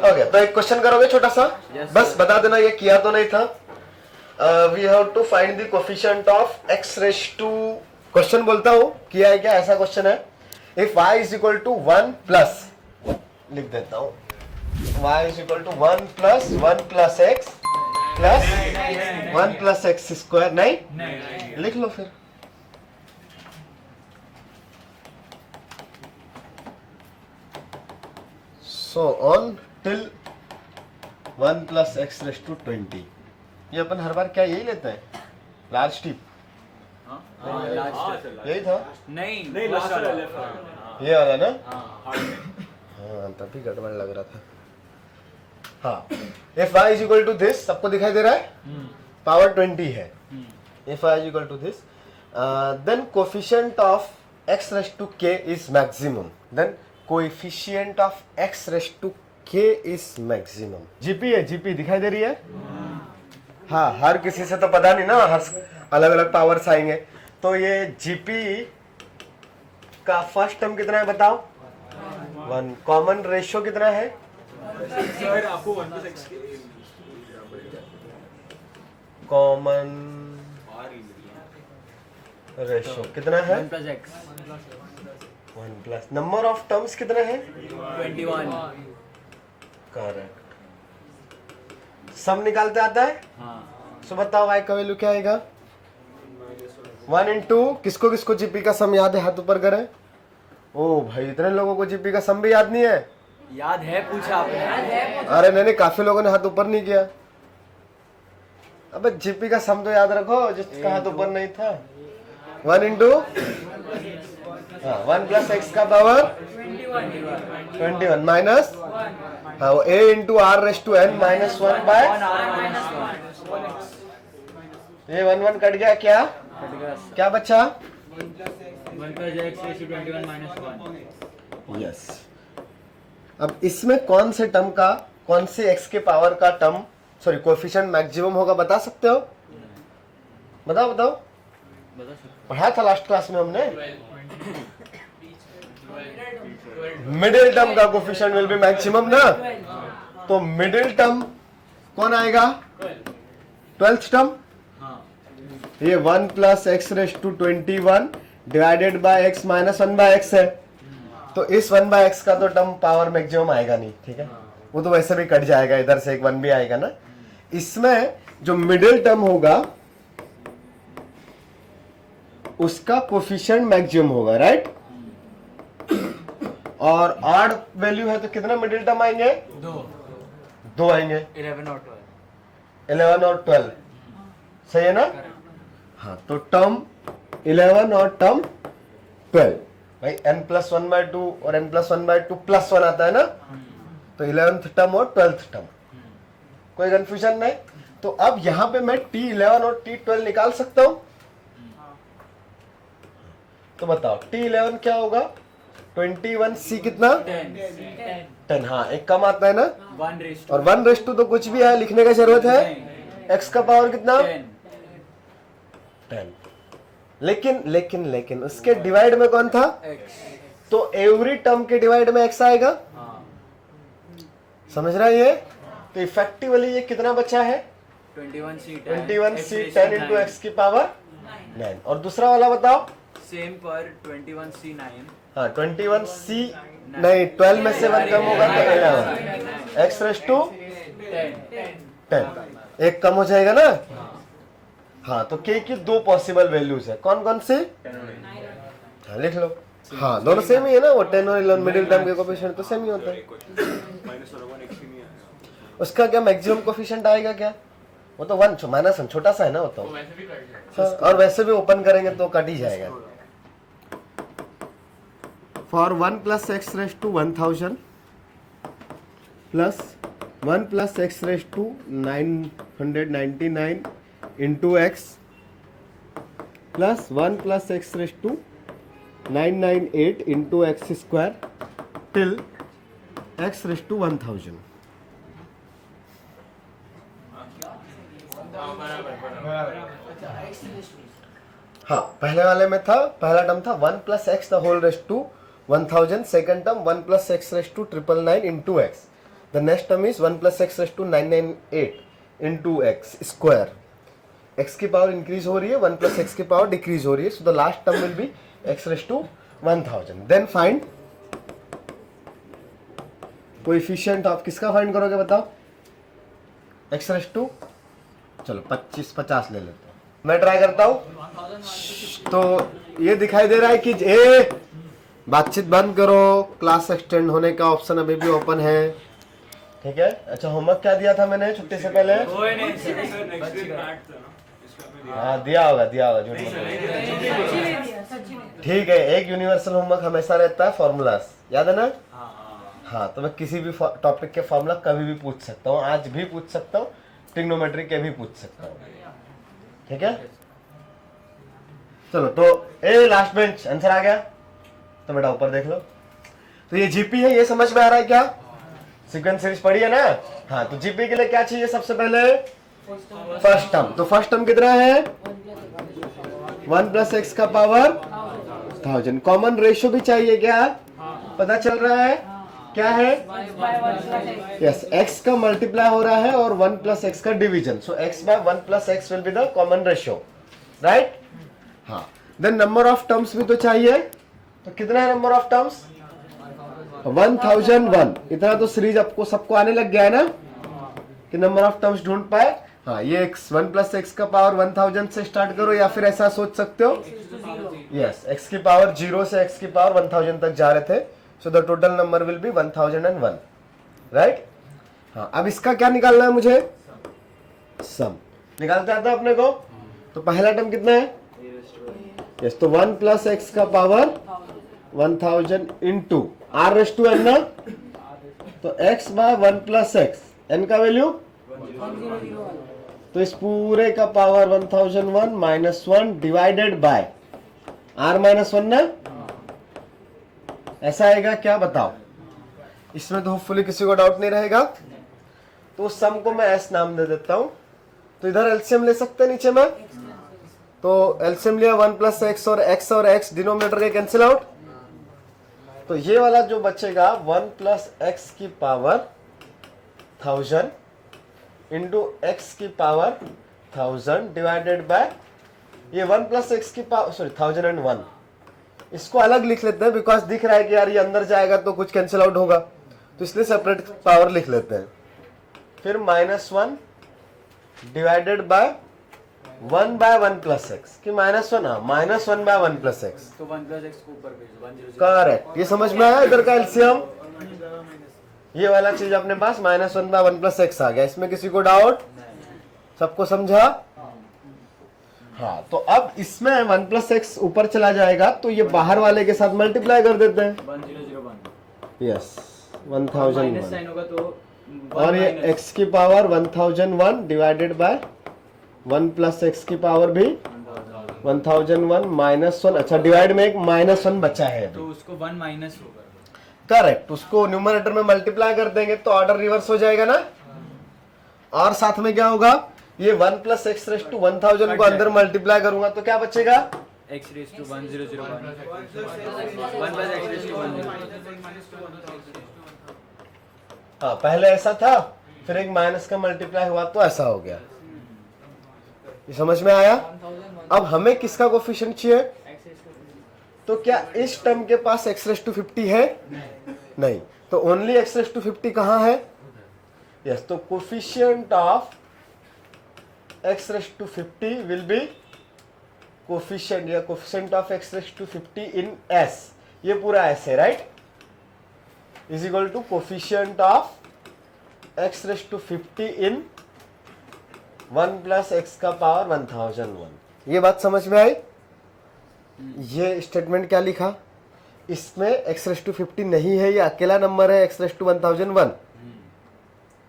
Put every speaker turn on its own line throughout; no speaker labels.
Okay, तो एक question करोगे छोटा सा? बस बता देना ये किया तो नहीं था। We have to find the coefficient of x raise to, question बोलता हूँ किया है क्या, ऐसा क्वेश्चन है। If y is equal to 1 plus, लिख देता हूँ, y is equal to 1 plus 1 plus x plus 1 plus x square, नहीं लिख लो फिर। So on till 1 plus x raise to 20, ये अपन हर बार क्या यही लेते हैं, लार्ज टिप? यही था?
नहीं,
ये वाला ना? हाँ, तभी गड़बड़ लग रहा था। हाँ, if y is equal to this, सबको दिखाई दे रहा है, पावर 20 है। If y is equal to this, then coefficient of x raise to k is maximum, then coefficient of x raise to k is maximum. GP है, GP दिखाई दे रही है? हाँ, हर किसी से तो पता नहीं ना, हर अलग अलग पावर्स आएंगे। तो ये जीपी का फर्स्ट टर्म कितना है बताओ? 1। कॉमन रेशियो कितना है?
सर आपको 1 प्लस x
कॉमन रेशियो कितना है?
1 plus x
1 plus, number of terms कितना है?
21।
करेक्ट। सम निकालते आता है?
हाँ,
सो बताओ y का वैल्यू क्या आएगा? 1 इंटू, किसको किसको जीपी का सम याद है, हाथ ऊपर करें। ओ भाई, इतने लोगों को जीपी का सम भी याद नहीं है?
याद है, पूछा आपने?
अरे नहीं, काफी लोगों ने हाथ ऊपर नहीं किया। अबे जीपी का सम तो याद रखो, जिसका हाथ ऊपर नहीं था। 1 इंटू 1 प्लस एक्स का पावर 21 माइनस, हाँ वो a into r raise to n minus 1 by, ये 1 1 कट गया, क्या क्या बचा?
1 plus x raise to 21 minus 1।
Yes. अब इसमें कौन से टर्म का, कौन से x के पावर का टर्म, सॉरी कोएफिशिएंट मैक्सिमम होगा, बता सकते हो? बताओ बताओ, पढ़ाया था लास्ट क्लास में हमने। मिडिल टर्म का कोएफिशिएंट विल बी मैक्सिमम ना, तो मिडिल टर्म कौन आएगा? 12th term. ये 1 plus x raise to 21 divided by x minus 1 by x है, तो इस 1 बाय x का तो टर्म पावर मैक्सिमम आएगा नहीं, ठीक है, वो तो वैसे भी कट जाएगा, इधर से एक 1 भी आएगा ना। इसमें जो मिडिल टर्म होगा उसका कोएफिशिएंट मैक्सिमम होगा, राइट? और ऑड वैल्यू है तो कितना मिडिल टर्म आएंगे? 2 आएंगे, 11 और 12, सही है ना? हाँ, तो टर्म 11 और टर्म 12, भाई n प्लस 1 बाय 2 और n प्लस 1 बाय 2 प्लस 1 आता है ना, तो 11th टर्म और 12th टर्म, कोई कंफ्यूजन नहीं। तो अब यहां पे मैं T11 और T12 निकाल सकता हूं, तो बताओ T11 क्या होगा? 21c कितना? 10। हाँ, एक कम आता है ना,
1 रेज़
और 1 रेस टू तो कुछ भी है, लिखने का जरूरत है। x का पावर कितना? 10। लेकिन उसके डिवाइड में कौन था?
x।
तो एवरी टर्म के डिवाइड में x आएगा, समझ रहा है ये? तो इफेक्टिवली ये कितना बचा है? 21c 10 इंटू एक्स की पावर 9। और दूसरा वाला बताओ?
सेम पर 21c 9।
हाँ, 21c नहीं, 12 में से 1 कम होगा तो 11, एक्स रेस टू 10, एक कम हो जाएगा ना। हाँ, तो k की 2 पॉसिबल वैल्यूज है, कौन कौन से? हाँ, लिख लो। हाँ, दोनों सेम ही है ना, वो 10 और 11 मिडिल टर्म के कोएफिशिएंट तो सेम ही होता है। उसका क्या मैक्सिमम कोएफिशिएंट आएगा क्या? वो तो 1 माइनस 1 छोटा सा है ना, वो तो हाँ, और वैसे भी ओपन करेंगे तो कट ही जाएगा। For 1 plus x raise to 1000 plus 1 plus x raise to 999 into x plus 1 plus x raise to 998 into x square till x raise to 1000। हाँ, पहले वाले में था, पहला टर्म था 1 plus x the whole raise to 1000, second term 1 plus x raise to 999 into x, the next term is 1 plus x raise to 998 into x square. X की power increase हो रही है, 1 प्लस एक्स की power decrease हो रही है. So the last term will be x raise to 1000. Then find coefficient of, किसका find करोगे बताओ? एक्स रेस टू, चलो 50 ले लेते हैं. मैं ट्राई करता हूं. तो ये दिखाई दे रहा है कि बातचीत बंद करो, क्लास एक्सटेंड होने का ऑप्शन अभी भी ओपन है. ठीक है. अच्छा, होमवर्क क्या दिया था मैंने छुट्टी से पहले? हाँ दिया होगा झूठ मत बोलो. ठीक है, एक यूनिवर्सल होमवर्क हमेशा रहता है, फॉर्मूलास, याद है ना? हाँ, तो मैं किसी भी टॉपिक के फॉर्मूला कभी भी पूछ सकता हूँ, आज भी पूछ सकता हूँ, ट्रिग्नोमेट्री के भी पूछ सकता हूँ. ठीक है. चलो, तो लास्ट बेंच आंसर आ गया, तो बेटा ऊपर देख लो. तो ये जीपी है, ये समझ में आ रहा है क्या? सीक्वेंस सीरीज पढ़ी है ना? हाँ, तो जीपी के लिए क्या चाहिए सबसे पहले? First term. तो फर्स्ट टर्म कितना है? 1 प्लस एक्स का पावर 1000. कॉमन रेशियो भी चाहिए क्या? पता चल रहा है क्या है? यस, x का मल्टीप्लाई हो रहा है और 1 प्लस एक्स का division. So x by 1 plus x will be the common ratio, right? हाँ. देन नंबर ऑफ टर्म्स भी तो चाहिए. तो कितना है नंबर ऑफ टर्म्स? 1001. इतना तो सीरीज आपको सबको आने लग गया है ना कि नंबर ऑफ टर्म्स ढूंढ पाए. हाँ, ये x 1 प्लस एक्स का पावर 1000 से स्टार्ट करो, या फिर ऐसा सोच सकते हो. यस, x की पावर 0 से x की पावर 1000 तक जा रहे थे. So the total number will be 1001, right? हाँ, अब इसका क्या निकालना है मुझे? सम निकालते आता है अपने को. तो पहला टर्म कितना है? यस, तो 1 प्लस एक्स का power 1000 into r raise to n ना. तो x by 1 plus x, n का वैल्यू, तो इस पूरे का power 1001 minus 1 divided by r minus 1 ना. ऐसा आएगा क्या बताओ? इसमें तो होपफुली किसी को डाउट नहीं रहेगा. तो उस सम को मैं एस नाम दे देता हूं. तो इधर एलसीएम ले सकते हैं नीचे में. तो एलसीएम लिया 1 प्लस एक्स और एक्स डिनोमिनेटर के कैंसिल आउट. तो ये वाला जो बचेगा 1 प्लस एक्स की पावर 1000 इंटू एक्स की पावर 1000 डिवाइडेड बाय ये 1 प्लस एक्स की पावर 1001. इसको अलग लिख लेते हैं बिकॉज दिख रहा है कि यार ये अंदर जाएगा तो कुछ कैंसिल आउट होगा, तो इसलिए सेपरेट पावर लिख लेते हैं. फिर -1 divided by 1 by 1 plus x की -1. हाँ, -1 बाय 1 प्लस एक्स.
तो 1 प्लस एक्स को ऊपर भेजो, 100.
करेक्ट. ये समझ में आया इधर का एलसीएम? ये वाला चीज अपने पास -1 बाय 1 प्लस एक्स आ गया. इसमें किसी को डाउट? सबको समझा? हाँ, तो अब इसमें 1 प्लस एक्स ऊपर चला जाएगा तो ये बाहर वाले के साथ मल्टीप्लाई कर देते हैं.
1001.
यस, 1001.
साइन होगा तो
और ये x की power 1001 divided by 1 plus x की पावर भी 1001 माइनस 1. अच्छा, डिवाइड में एक -1 बचा है
तो उसको 1 माइनस होगा.
करेक्ट. उसको न्यूमरेटर में मल्टीप्लाई कर देंगे तो ऑर्डर रिवर्स हो जाएगा ना. और साथ में क्या होगा? ये 1 प्लस एक्स रेस टू 1000 को अंदर मल्टीप्लाई करूंगा तो क्या बचेगा?
x raise to 1001. 1 plus x raise to 1001.
हाँ, पहले ऐसा था, फिर एक माइनस का मल्टीप्लाई हुआ तो ऐसा हो गया. ये समझ में आया? अब हमें किसका कोफिशिएंट चाहिए? तो क्या इस टर्म के पास x रेस टू 50 है? नहीं. तो ओनली x रेस टू 50 कहाँ है? यस, तो coefficient of x raise to 50 will be coefficient या coefficient of x raise to 50 in s. ये पूरा s है, right? Is equal to coefficient of x raise to 50 in 1 plus x का power 1001. ये बात समझ में आई? ये स्टेटमेंट क्या लिखा? इसमें x रेस टू 50 नहीं है, ये अकेला नंबर है x रेस टू 1001.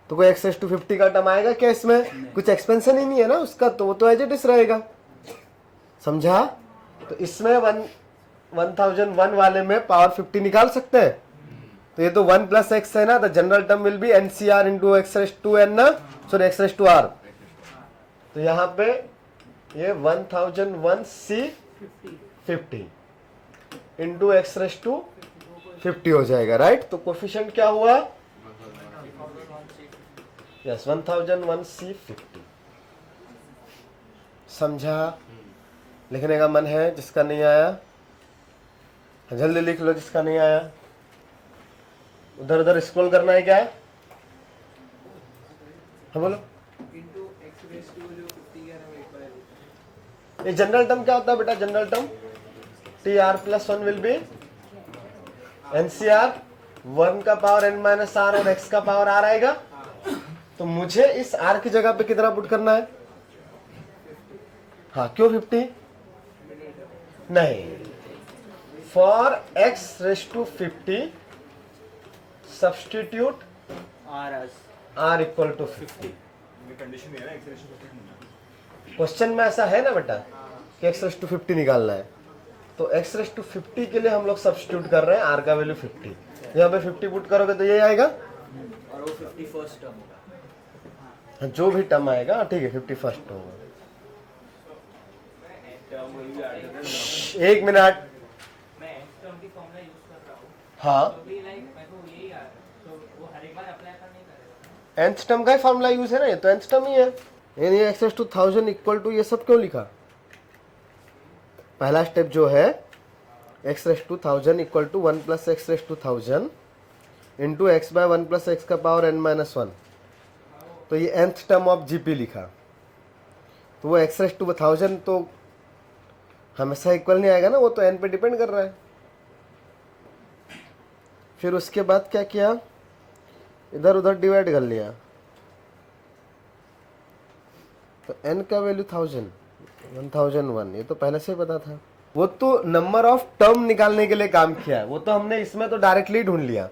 तो कोई x रेस टू 50 का टर्म आएगा क्या इसमें? कुछ एक्सपेंशन ही नहीं है ना उसका, तो वो तो एज इट इज रहेगा. समझा? तो इसमें 1001 वाले में पावर 50 निकाल सकते हैं. तो ये तो 1 प्लस एक्स है ना, the general term will be nCr into x raise to n ना, sorry x raise to r. तो यहाँ पे ये 1001 C 50 into x raise to 50 हो जाएगा, राइट? तो कोफिशिएंट क्या हुआ? यस 1001C50 समझा? लिखने का मन है? जिसका नहीं आया जल्दी लिख लो, जिसका नहीं आया उधर उधर स्क्रॉल करना है। क्या है? हाँ बोलो। ये जनरल टर्म क्या होता है बेटा? General term TR+1 will be NCR 1 का पावर n-r और x का पावर r आएगा। तो मुझे इस r की जगह पे कितना पुट करना है? हाँ, क्यों 50? नहीं, for x⁻50 substitute r equal to 50। Question में ऐसा है ना बेटा कि x⁻50 निकालना है, तो x⁻50 के लिए हम लोग सब्सटीट्यूट कर रहे हैं r का वैल्यू 50। यहाँ पे 50 पुट करोगे तो ये आएगा
और वो 50 फर्स्ट टर्म होगा।
जो भी टर्म आएगा ठीक है, 50 फर्स्ट टर्म होगा। एक मिनट,
मैं टर्म की फॉर्मूला यूज कर रहा हूँ,
हाँ
तो भी लाइक मेरे को यही आ रहा है, तो वो हर एक बार अप्लाई करना नहीं करेगा।
nth टर्म का ही फॉर्मूला यूज है ना, ये तो nth टर्म ही है। यानी x⁻1000 इक्वल टू ये सब क्यों लिखा? पहला स्टेप जो है x⁻1000 equal to 1 + x⁻1000 into x by 1 + x का पावर n-1, तो ये nth टर्म ऑफ जीपी लिखा। तो वो x⁻1000 तो हमेशा इक्वल नहीं आएगा ना, वो तो n पे डिपेंड कर रहा है। फिर उसके बाद क्या किया? इधर उधर डिवाइड कर लिया, तो n का वैल्यू 1001, ये तो पहले से ही पता था। वो तो नंबर ऑफ टर्म निकालने के लिए काम किया है, वो तो हमने इसमें तो डायरेक्टली ढूंढ लिया।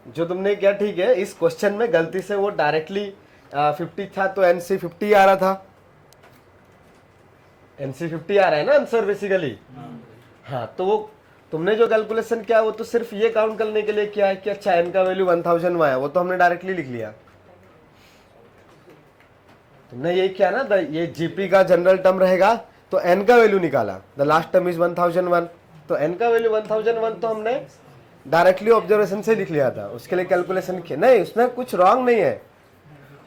जो तुमने किया ठीक है, इस क्वेश्चन में गलती से वो डायरेक्टली 50 था तो NC50 आ रहा था। NC50 आ रहा है ना आंसर बेसिकली। हाँ, तो वो तुमने जो कैलकुलेशन किया वो तो सिर्फ ये काउंट करने के लिए किया है कि अच्छा n का वैल्यू 1000 आया, वो तो हमने डायरेक्टली लिख लिया। तुमने ये किया ना, ये जीपी का जनरल टर्म रहेगा तो n का वैल्यू निकाला, द लास्ट टर्म इज 1001, तो n का वैल्यू 1001 तो हमने डायरेक्टली ऑब्जर्वेशन से लिख लिया था, उसके लिए कैलकुलेशन किया नहीं, उसमें कुछ रॉन्ग नहीं है,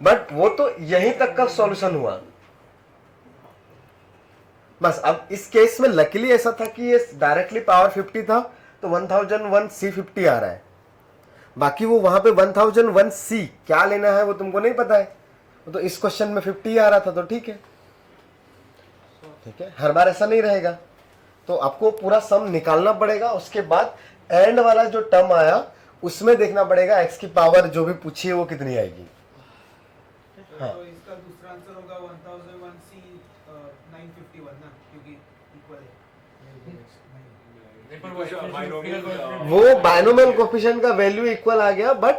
बट वो तो यहीं तक का सॉल्यूशन हुआ बस। अब इस केस में लकीली ऐसा था कि ये डायरेक्टली पावर 50 था तो 1001C50 आ रहा है, बाकी वो वहां पे 1001C क्या लेना है वो तुमको नहीं पता है, तो इस क्वेश्चन में 50 आ रहा था, तो ठीक है। ठीक है, हर बार ऐसा नहीं रहेगा, तो आपको पूरा सम निकालना पड़ेगा। उसके बाद एंड वाला जो टर्म आया उसमें देखना पड़ेगा x की पावर जो भी पूछी है वो कितनी आएगी। हाँ,
तो इसका दूसरा आंसर होगा 1001C 951 ना, क्योंकि इक्वल है।
वो बाइनोमियल कोफिशिएंट का वैल्यू इक्वल आ गया, बट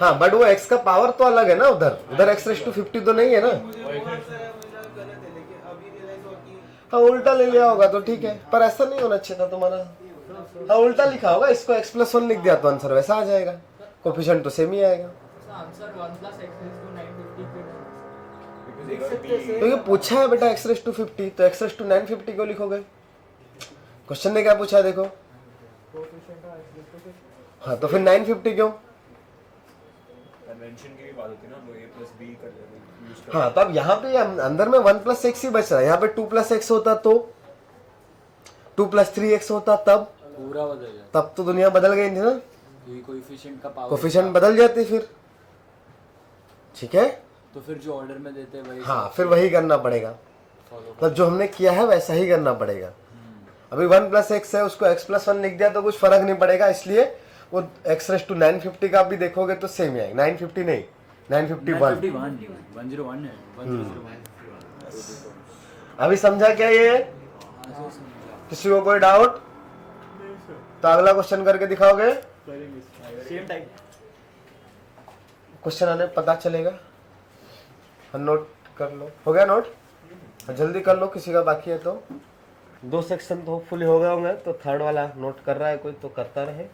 हाँ, बट वो x का पावर तो अलग है ना, उधर x⁻50 तो नहीं है ना।
मुझे बहुत सारा मुझे गलत है, लेकिन अभी रियलाइज हुआ कि
हाँ, उल्टा ले लिया होगा तो ठीक है, पर ऐसा नहीं होना चाहिए था तुम्हारा। हाँ, उल्टा लिखा होगा, इसको x+1 लिख दिया तो आंसर वैसा आ जाएगा, कोफिशिएंट तो सेम ही आएगा।
आंसर 1 + x⁻950
तो ये पूछा है बेटा x⁻50, तो x⁻950 क्यों लिखोगे? क्वेश्चन ने क्या पूछा है देखो। हाँ, तो फिर 950 क्यों?
कन्वेंशन की भी बात होती है ना, हम लोग a+b कर लेते हैं, यूज कर।
हाँ, तो अब यहाँ पे अंदर में 1 + x ही बच रहा है, यहाँ पे 2 + x होता तो 2 + 3x होता, तब
पूरा बदल जाए,
तब तो दुनिया बदल गई थी ना,
कोएफिशिएंट का पावर,
कोफिशिएंट बदल जाते फिर। ठीक है,
तो फिर जो ऑर्डर में देते हैं वही
हाँ, फिर वही करना पड़ेगा, मतलब जो हमने किया है वैसा ही करना पड़ेगा। अभी 1 + x है, उसको x+1 लिख दिया तो कुछ फर्क नहीं पड़ेगा, इसलिए वो x⁻950 का भी देखोगे तो सेम ही आएगा। 950 नहीं, 951।
101 है, 1001।
अभी समझा क्या ये? किसी को कोई डाउट? तो अगला क्वेश्चन करके दिखाओगे,
सेम टाइम
क्वेश्चन आने पता चलेगा। नोट कर लो, हो गया नोट? जल्दी कर लो, किसी का बाकी है तो। 2 सेक्शन तो होपफुली हो गए होंगे, तो थर्ड वाला नोट कर रहा है कोई तो करता रहे।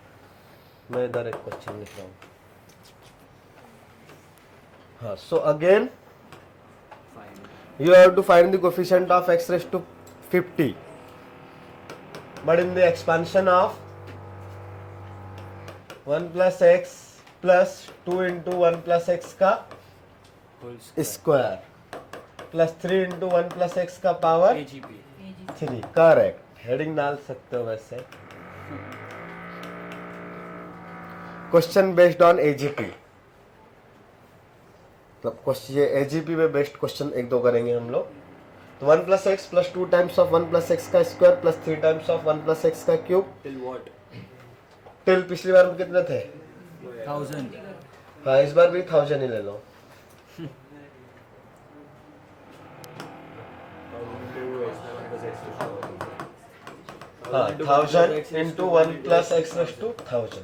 मैं इधर एक क्वेश्चन लिख रहा हूँ। हाँ, so again you have to find the coefficient of x⁻50, but in the expansion of 1 + x plus 2 into 1 plus x का square plus 3 into 1 plus x का पावर
AGP
3। करेक्ट, हेडिंग डाल सकते हो वैसे। क्वेश्चन बेस्ड ऑन एजीपी, मतलब question ये AGP पे based question एक दो करेंगे हम लोग। तो 1 plus x plus 2 times of 1 plus x का square plus 3 times of 1 plus x का क्यूब
Till what?
टिल पिछली बार में कितने थे?
1000
हाँ, इस बार भी 1000 ही ले लो। हाँ, 1000 इंटू 1 प्लस एक्स प्लस 2 1000।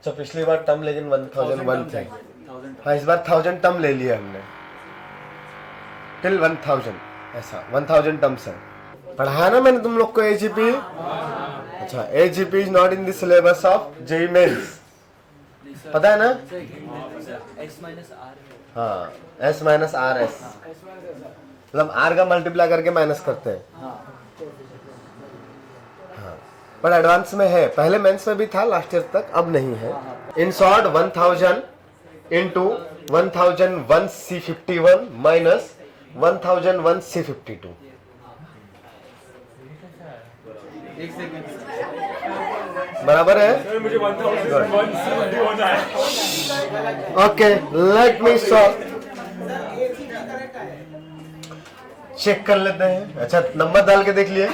तो पिछली बार टर्म लेकिन 1001 थे। हाँ, इस बार 1000 टर्म ले लिया हमने, टिल 1000 ऐसा 1000 टर्म्स है। पढ़ाया ना मैंने तुम लोग को एजीपी। अच्छा, AGP is not in the syllabus of JEE Mains, पता है ना?
x minus r
हाँ, एस माइनस आर एस, मतलब आर का मल्टीप्लाई करके माइनस करते हैं। हाँ, पर एडवांस में है, पहले मेंस में भी था लास्ट ईयर तक, अब नहीं है। In short 1000 into 1001 C51 minus 1001 C52।
एक सेकंड
बराबर है?
मुझे 1001 आया।
Okay, let me solve, check कर लेते हैं। अच्छा, नंबर डाल के देख लिए,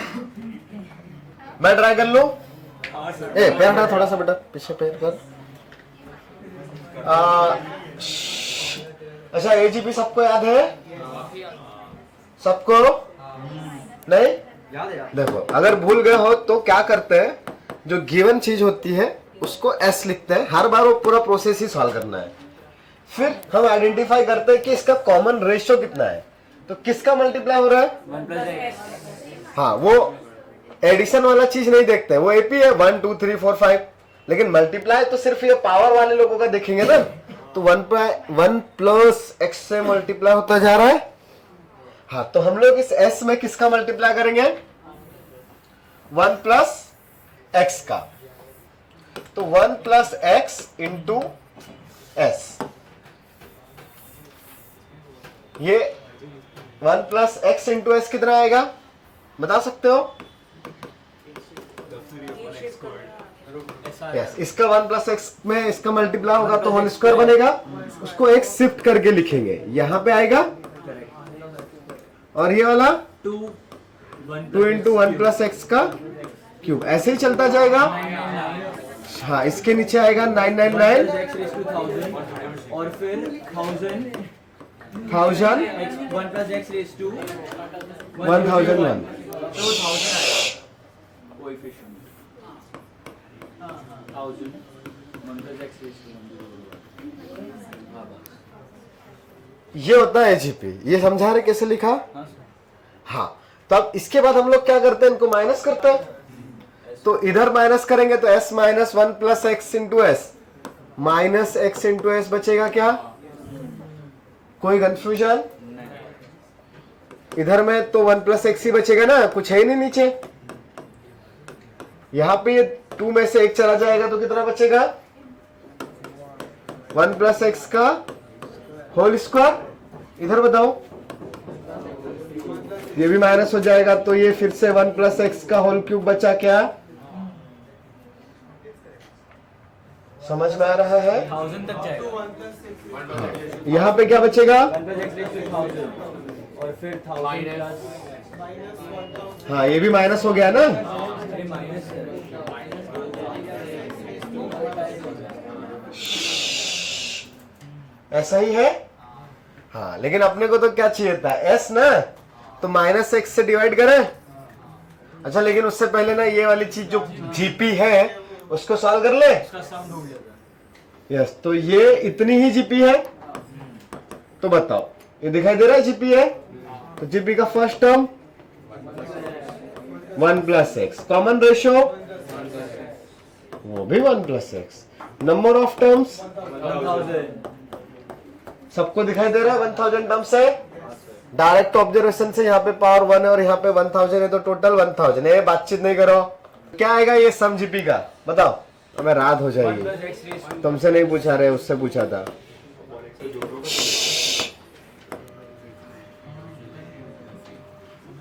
मैं ट्राई कर लूं? ए, पैर हटा थोड़ा सा बेटा, पीछे पैर कर। अच्छा, एजीपी सबको याद है? सबको नहीं?
याद है?
देखो, अगर भूल गए हो तो क्या करते हैं, जो गिवन चीज होती है उसको एस लिखते हैं, हर बार वो पूरा प्रोसेस ही सॉल्व करना है। फिर हम आइडेंटिफाई करते हैं कि इसका कॉमन रेशियो कितना है, तो किसका मल्टीप्लाई हो रहा है?
1 plus x
हाँ, वो एडिशन वाला चीज नहीं देखते हैं, वो एपी है 1 2 3 4 5, लेकिन मल्टीप्लाई तो सिर्फ ये पावर वाले लोगों का देखेंगे ना। तो 1 प्लस एक्स से मल्टीप्लाई होता जा रहा है। हाँ, तो हम लोग इस एस में किसका मल्टीप्लाई करेंगे? 1 प्लस एक्स का। तो 1 प्लस एक्स इंटू एस, ये 1 प्लस एक्स इंटू एस कितना आएगा बता सकते हो? यस, इसका 1 प्लस एक्स में इसका मल्टीप्लाई होगा तो होल स्क्वायर बनेगा, उसको एक शिफ्ट करके लिखेंगे, यहां पे आएगा। और ये वाला 2 इंटू 1 प्लस एक्स का क्यूब, ऐसे ही चलता जाएगा। हाँ, इसके नीचे आएगा 999
x raised to 1000 और फिर 1000
1000
1 plus x raised to
1001।
तो 1000 आएगा coefficient 1000 1 plus x raised to 1। हाँ बस,
ये होता है एजीपी। ये समझा रहे कैसे लिखा?
हाँ सर।
हाँ, तो अब इसके बाद हम लोग क्या करते हैं, इनको माइनस करते हैं। तो इधर माइनस करेंगे तो s minus 1 plus x into S minus x into S बचेगा क्या? कोई कंफ्यूजन? इधर में तो 1 प्लस एक्स ही बचेगा ना, कुछ है ही नहीं नीचे। यहां पे ये 2 में से 1 चला जाएगा तो कितना बचेगा? 1 प्लस एक्स का होल स्क्वायर। इधर बताओ, ये भी माइनस हो जाएगा तो ये फिर से 1 प्लस एक्स का होल क्यूब बचा क्या? समझ में आ रहा है?
1000 तक जाएगा।
यहाँ पे क्या बचेगा?
1 plus x raised to 1000 और फिर 1000 प्लस
हाँ, ये भी माइनस हो गया ना।
अरे माइनस
ऐसा ही है। हाँ, लेकिन अपने को तो क्या चाहिए था? एस ना, तो माइनस एक्स से डिवाइड करें। अच्छा, लेकिन उससे पहले ना ये वाली चीज जो जीपी है उसको सॉल्व कर ले।
इसका सम ढूंढ लेते
यस, तो ये इतनी ही जीपी है, तो बताओ ये दिखाई दे रहा है जीपी है, तो जीपी का first term 1 plus x, common ratio वो भी 1 plus x, number of terms
1000
सबको दिखाई दे रहा है 1000 टर्म्स है। डायरेक्ट ऑब्जर्वेशन से यहाँ पे पावर 1 है और यहाँ पे 1000 है, तो टोटल 1000 है। बातचीत नहीं करो। क्या आएगा ये सम जीपी का बताओ? हमें रात हो जाएगी। तुमसे नहीं पूछा रहे, उससे पूछा था।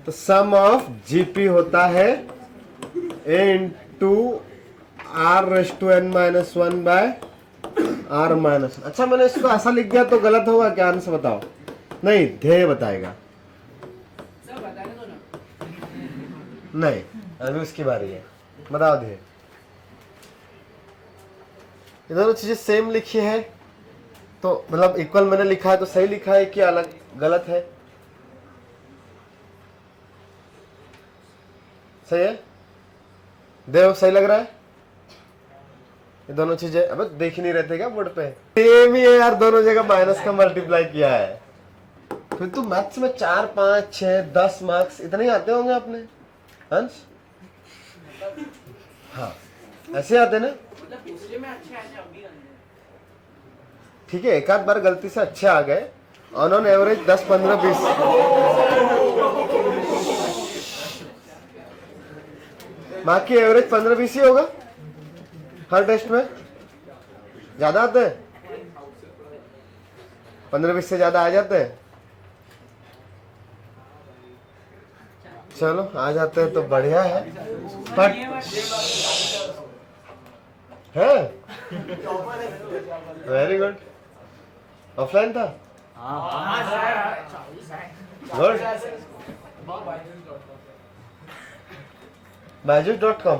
तो सम ऑफ जीपी होता है a into r raise to n minus 1 by r minus. अच्छा, मैंने इसको ऐसा लिख दिया तो गलत होगा क्या? आंसर बताओ। नहीं, ध्येय बताएगा। नहीं, अभी उसकी बारी है। बताओ ध्येय। ये दोनों चीजें सेम लिखी है तो मतलब इक्वल मैंने लिखा है तो सही लिखा है कि अलग गलत है? सही है? देव सही लग रहा है? ये दोनों चीजें अब देख ही नहीं रहते क्या बोर्ड पे? सेम ही है यार, दोनों जगह माइनस का मल्टीप्लाई किया है। फिर तो मैथ्स में 4, 5, 6, 10 मार्क्स इतने ही आते होंगे अपने हंस? हाँ, ऐसे आते ना। ठीक है, एक आध बार गलती से अच्छे आ गए। ऑन एवरेज 10, 15, 20 मार्क की एवरेज 15-20 ही होगा हर टेस्ट में। ज्यादा आते हैं? 15-20 से ज्यादा आ जाते हैं? चलो आ जाते हैं तो बढ़िया है। बट है वेरी गुड। ऑफलाइन था? गुड। Majus.com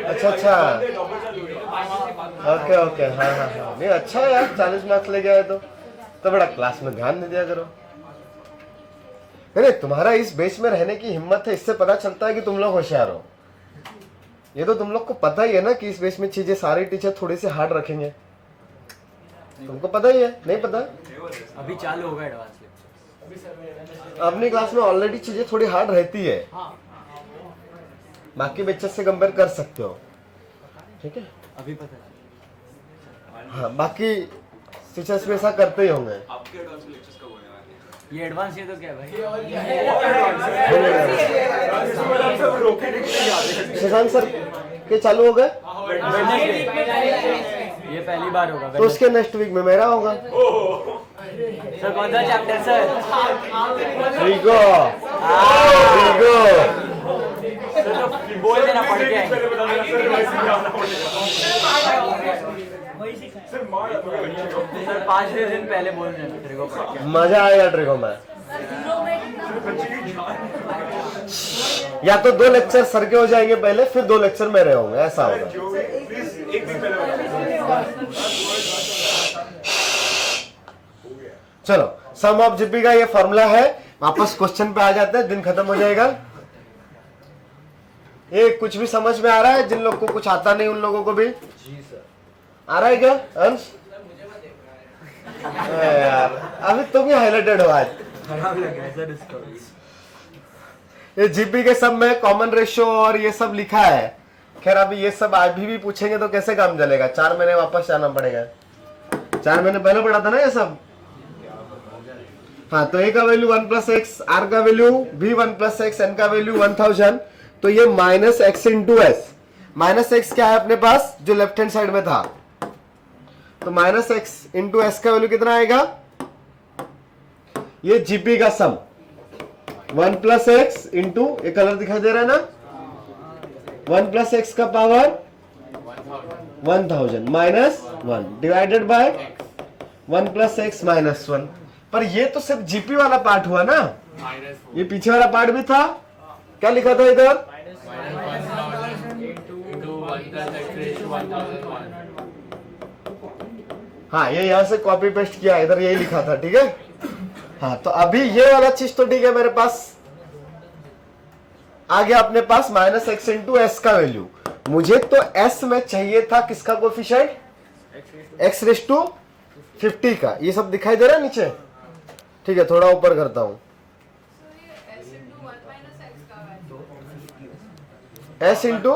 अच्छा अच्छा, ओके ओके, हाँ हाँ हाँ। नहीं अच्छा है यार, 40 मार्क्स ले गया है तो बड़ा क्लास में ध्यान दे दिया करो। अरे तुम्हारा इस बेस में रहने की हिम्मत है, इससे पता चलता है कि तुम लोग होशियार हो। ये तो तुम लोग को पता ही है ना कि इस बेस में चीजें सारे टीचर थोड़ी सी हार्ड रखेंगे। तुमको पता ही है, नहीं पता?
अभी चालू होगा एडवांस।
अपनी क्लास में ऑलरेडी चीजें थोड़ी हार्ड रहती है, बाकी बच्चे से कंपेयर कर सकते हो। ठीक है,
अभी पता।
हाँ, बाकी टीचर्स भी ऐसा करते ही होंगे।
आपके एडवांस लेक्चर्स कब होने वाले हैं?
ये एडवांस, ये तो क्या भाई?
शशांक सर के चालू हो गए,
ये पहली बार होगा।
तो उसके नेक्स्ट वीक में मेरा होगा।
सर कौन सा चैप्टर सर?
रिगो
बोल देना, पढ़ के आएंगे। सर 5 दिन पहले बोल देना ट्रिगो पढ़ के।
मजा आएगा ट्रिगो में। या तो 2 लेक्चर सर के हो जाएंगे पहले, फिर 2 लेक्चर मेरे होंगे, ऐसा होगा। चलो, सम ऑफ जीपी का ये फॉर्मूला है। वापस क्वेश्चन पे आ जाते हैं, दिन खत्म हो जाएगा। ये कुछ भी समझ में आ रहा है? जिन लोग को कुछ आता नहीं उन लोगों को भी
जी सर
आ रहा है क्या अंश? यार अभी तुम ही हाईलाइटेड हो आज।
खराब लग रहा है सर इसको।
ये जीपी के सब में कॉमन रेशियो और ये सब लिखा है। खैर अभी ये सब अभी भी पूछेंगे तो कैसे काम चलेगा? 4 महीने वापस जाना पड़ेगा। 4 महीने पहले पढ़ा था ना ये सब। हाँ, तो a का वैल्यू 1 + x, r का वैल्यू भी 1 + x, n का वैल्यू 1000। तो ये -x × s। -x क्या है अपने पास जो लेफ्ट हैंड साइड में था, तो -x × s का वैल्यू कितना आएगा? ये जीपी का सम 1 + x इंटू, ये कलर दिखाई दे रहा है ना, 1 + x का पावर 1000 -1 डिवाइडेड बाय 1 + x - 1। पर ये तो सिर्फ जीपी वाला पार्ट हुआ ना, ये पीछे वाला पार्ट भी था। क्या लिखा था इधर? हाँ, ये यहाँ से कॉपी पेस्ट किया, इधर यही लिखा था। ठीक है, हाँ, तो अभी ये वाला चीज तो ठीक है, मेरे पास आ गया अपने पास -x × s का वैल्यू। मुझे तो s में चाहिए था किसका कोफिशिएंट? x⁻50 का। ये सब दिखाई दे रहा है नीचे? ठीक है, थोड़ा ऊपर करता हूं। s इंटू,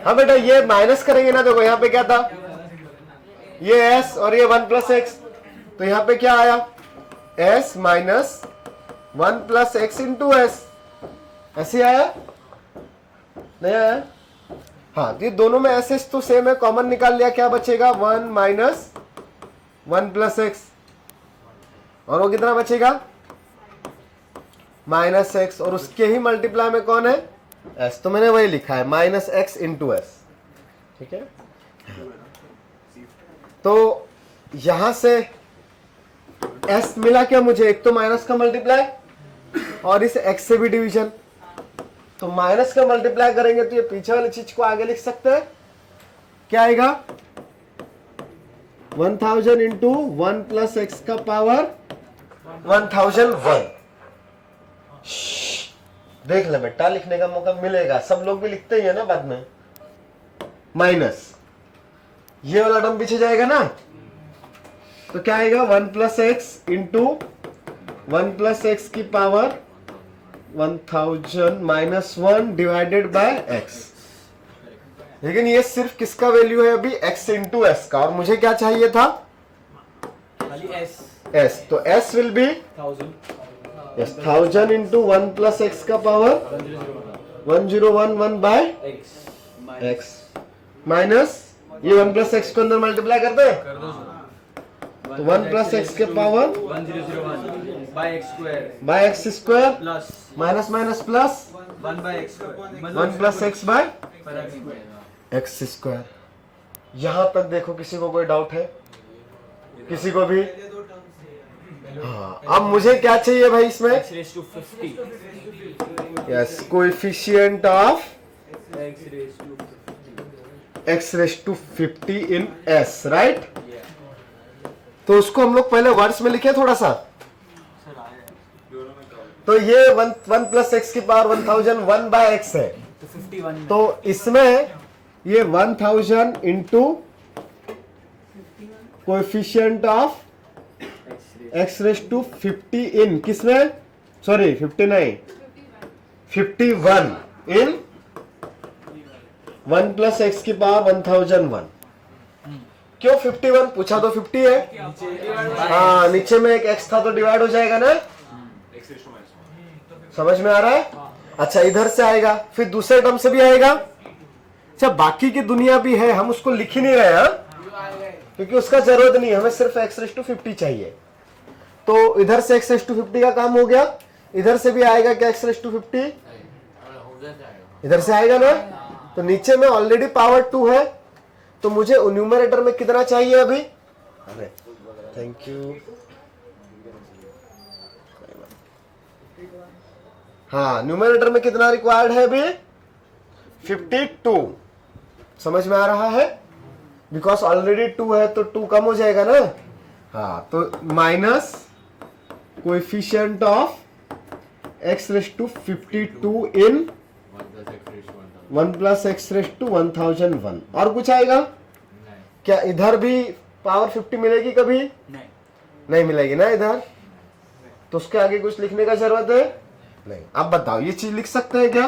हाँ बेटा ये माइनस करेंगे ना, देखो यहाँ पे क्या था, ये s और ये 1 + x, तो यहाँ पे क्या आया? s - 1 plus x into S, ऐसे आया नहीं आया? हाँ, तो ये दोनों में एस एस तो सेम है, कॉमन निकाल लिया, क्या बचेगा 1 माइनस 1 प्लस एक्स, और वो कितना बचेगा माइनस एक्स, और उसके ही मल्टीप्लाई में कौन है एस, तो मैंने वही लिखा है माइनस एक्स इंटू एस, ठीक है। तो यहां से एस मिला क्या मुझे, एक तो माइनस का मल्टीप्लाई और इस एक्स से भी डिवीजन, तो माइनस का मल्टीप्लाई करेंगे तो ये पीछे वाली चीज को आगे लिख सकते हैं, क्या आएगा 1000 इंटू 1 प्लस एक्स का पावर 1001। देख ले बेटा, लिखने का मौका मिलेगा, सब लोग भी लिखते ही है ना बाद में, माइनस ये वाला टर्म पीछे जाएगा ना, तो क्या आएगा 1 plus x into 1 plus x की power 1000 minus 1 divided by x. लेकिन ये सिर्फ किसका वैल्यू है अभी, x इंटू एस का, और मुझे क्या चाहिए था s, तो s will be 1000 into 1 plus x का पावर 1011 बाय x माइनस ये 1 प्लस एक्स को अंदर मल्टीप्लाई कर दे, तो 1 प्लस एक्स के power
1001
by x square
plus
minus minus plus
1 by x square
1 plus x by x square. यहां तक देखो, किसी को कोई डाउट है, किसी को भी? हाँ, अब मुझे क्या चाहिए भाई इसमें,
x raised to 50
yes coefficient of x raise to 50 in s, right. तो उसको हम लोग पहले वर्ड्स में लिखे थोड़ा सा, तो ये 1 प्लस एक्स की पावर 1001 बाय एक्स है,
तो 51
तो इसमें ये 1000 into coefficient of x raise to 50 in किसमें, सॉरी 59 51 इन 1 प्लस एक्स की पावर 1001। क्यों 51 पूछा, तो 50 है, हाँ नीचे में एक x था तो डिवाइड हो जाएगा ना, समझ में आ रहा है? अच्छा, इधर से आएगा, फिर दूसरे टर्म से भी आएगा। अच्छा, बाकी की दुनिया भी है, हम उसको लिख ही नहीं रहे हैं, क्योंकि उसका जरूरत नहीं है, हमें सिर्फ x रेज़ टू 50 चाहिए। तो इधर से x रेज़ टू 50 का काम हो गया, इधर से भी आएगा क्या x रेज़ टू 50, इधर से आएगा ना, तो नीचे में ऑलरेडी पावर 2 है, तो मुझे न्यूमरेटर में कितना चाहिए अभी, अरे थैंक यू, हाँ न्यूमरेटर में कितना रिक्वायर्ड है अभी 52, समझ में आ रहा है, बिकॉज ऑलरेडी 2 है तो 2 कम हो जाएगा ना, हाँ तो minus coefficient of x raise to 52 in 1 plus x raise to 1001, और कुछ आएगा क्या, इधर भी पावर 50 मिलेगी कभी, नहीं मिलेगी ना इधर, तो उसके आगे कुछ लिखने का जरूरत है नहीं। अब बताओ ये चीज लिख सकते हैं क्या,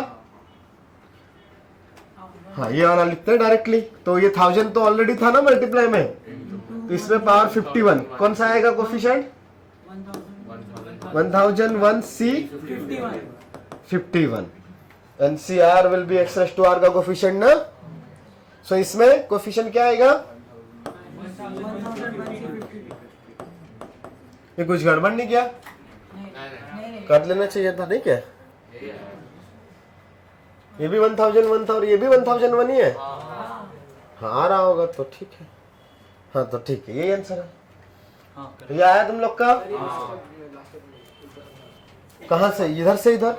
हाँ ये वाला लिखते हैं डायरेक्टली, तो ये 1000 तो ऑलरेडी था ना मल्टीप्लाई में, तो इसमें पावर 51 कौन सा आएगा coefficient 1001 c 51 and C r will be x raise to r का कोफिशिएंट ना, सो इसमें कोफिशिएंट क्या आएगा, ये कुछ गड़बड़ नहीं किया, कर लेना चाहिए था, नहीं क्या, ये भी 1001 था और ये भी 1001 ही है, हाँ आ रहा होगा तो ठीक है, हाँ तो ठीक है, यही आंसर है। ये आया तुम लोग का, कहां से, इधर से इधर,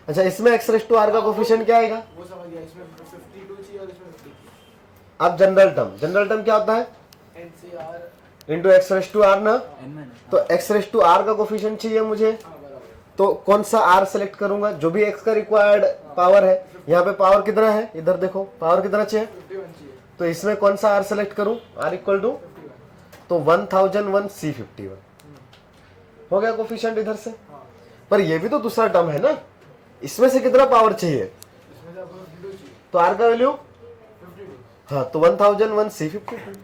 अच्छा इसमें एक्स रेज़ टू आर का कोफिशिएंट क्या आएगा,
वो समझ गया, इसमें 52 चाहिए और इसमें 50।
अब जनरल टर्म क्या होता है,
NCR
into x raise to r ना, तो एक्स रेज़ टू आर का कोफिशिएंट चाहिए मुझे, तो कौन सा आर सेलेक्ट करूंगा, जो भी एक्स का रिक्वायर्ड पावर है, यहाँ पे पावर कितना है, इधर देखो पावर कितना चाहिए,
51 चाहिए,
तो इसमें कौन सा आर सेलेक्ट करूं, आर इक्वल टू, तो 1001 c 51 हो गया कोफिशिएंट इधर से, पर ये भी तो दूसरा टर्म है ना, इसमें से कितना पावर चाहिए,
इसमें से आपको 52 चाहिए,
तो आर का वैल्यू
52,
हाँ तो 1001 c 52,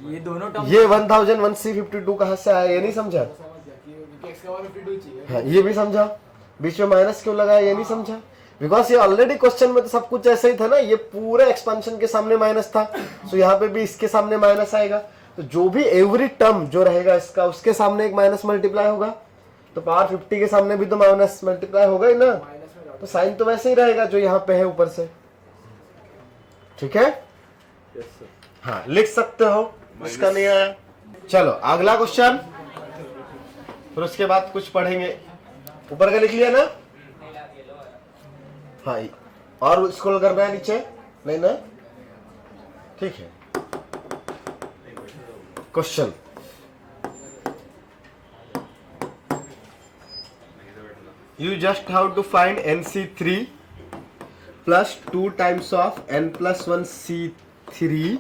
ये दोनों टर्म
ये 1001 c 52 कहां से आया, ये नहीं समझा,
समझ गया कि x x का 152 चाहिए।
हाँ, ये भी समझा। बीच में माइनस क्यों लगाया ये नहीं समझा, बिकॉज ये ऑलरेडी क्वेश्चन में तो सब कुछ ऐसे ही था ना, ये पूरे एक्सपेंशन के सामने माइनस था, तो यहाँ पे भी इसके सामने माइनस आएगा, तो जो भी एवरी टर्म जो रहेगा इसका उसके सामने एक माइनस मल्टीप्लाई होगा, तो पावर 50 के सामने भी तो माइनस मल्टीप्लाई होगा ही ना, तो साइन तो वैसे ही रहेगा जो यहाँ पे है ऊपर से। ठीक है, हाँ लिख सकते हो, इसका नहीं आया। चलो अगला क्वेश्चन, फिर उसके बाद कुछ पढ़ेंगे। ऊपर का लिख लिया ना, हाँ और स्क्रॉल करना है नीचे, नहीं ना, ठीक है। Question, you just have to find NC3 plus 2 times of n plus 1 C3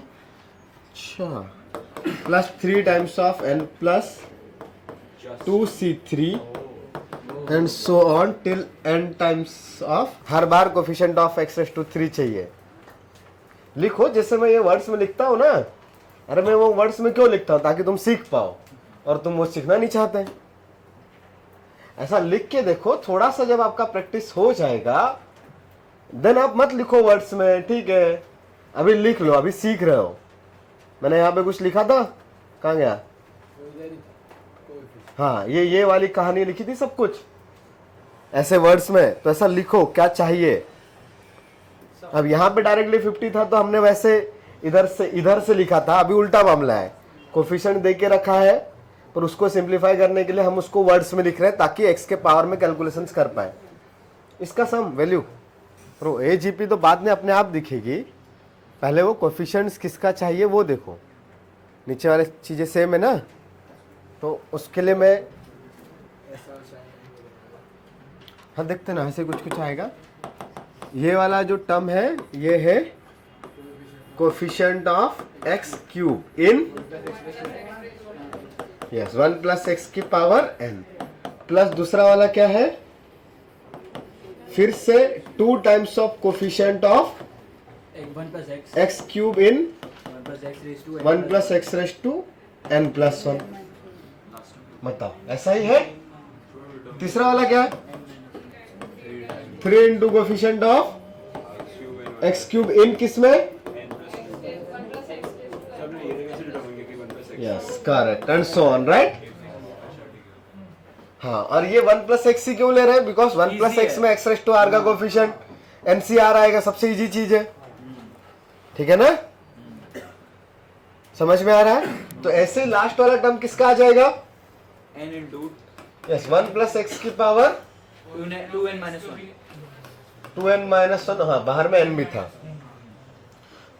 plus 3 times of n plus 2 C3 and so on till n times of, हर बार coefficient of x raise to 3 चाहिए। लिखो जैसे मैं ये words में लिखता हूँ ना, अरे मैं वो वर्ड्स में क्यों लिखता हूँ, ताकि तुम सीख पाओ, और तुम वो सीखना नहीं चाहते। ऐसा लिख के देखो, थोड़ा सा जब आपका प्रैक्टिस हो जाएगा देन आप मत लिखो वर्ड्स में, ठीक है। अभी लिख लो, अभी सीख रहे हो। मैंने यहाँ पे कुछ लिखा था, कहाँ गया, हाँ ये वाली कहानी लिखी थी सब कुछ ऐसे वर्ड्स में, तो ऐसा लिखो क्या चाहिए। अब यहाँ पे डायरेक्टली 50 था तो हमने वैसे इधर से लिखा था, अभी उल्टा मामला है, कोफिशिएंट दे के रखा है पर उसको सिंप्लीफाई करने के लिए हम उसको वर्ड्स में लिख रहे हैं ताकि x के पावर में कैलकुलेशंस कर पाए। इसका सम वैल्यू प्रो AGP तो बाद में अपने आप दिखेगी, पहले वो कोफिशिएंट्स किसका चाहिए वो देखो। नीचे वाले चीज़ें सेम है ना, तो उसके लिए मैं हाँ देखते ना, ऐसे कुछ आएगा। ये वाला जो टर्म है ये है coefficient of x cube in S 1 plus x की पावर n, प्लस दूसरा वाला क्या है, फिर से 2 times of coefficient of
1 plus x
x cube in
1 plus x raised to
1 plus x raise to n plus 1। बताओ ऐसा ही है। तीसरा वाला क्या है, 3 into coefficient of x cube in किसमें, yes correct, and so on, right. हाँ, और ये 1 प्लस एक्स ही क्यों ले रहे हैं, बिकॉज 1 प्लस एक्स में एक्स रेज़ टू आर का कोफिशिएंट NCR आएगा, सबसे इजी चीज है, ठीक है ना, समझ में आ रहा है। तो ऐसे लास्ट वाला टर्म किसका आ जाएगा,
n into
yes 1 plus x की power
2n minus 1
2n minus 1, हाँ बाहर में n भी था।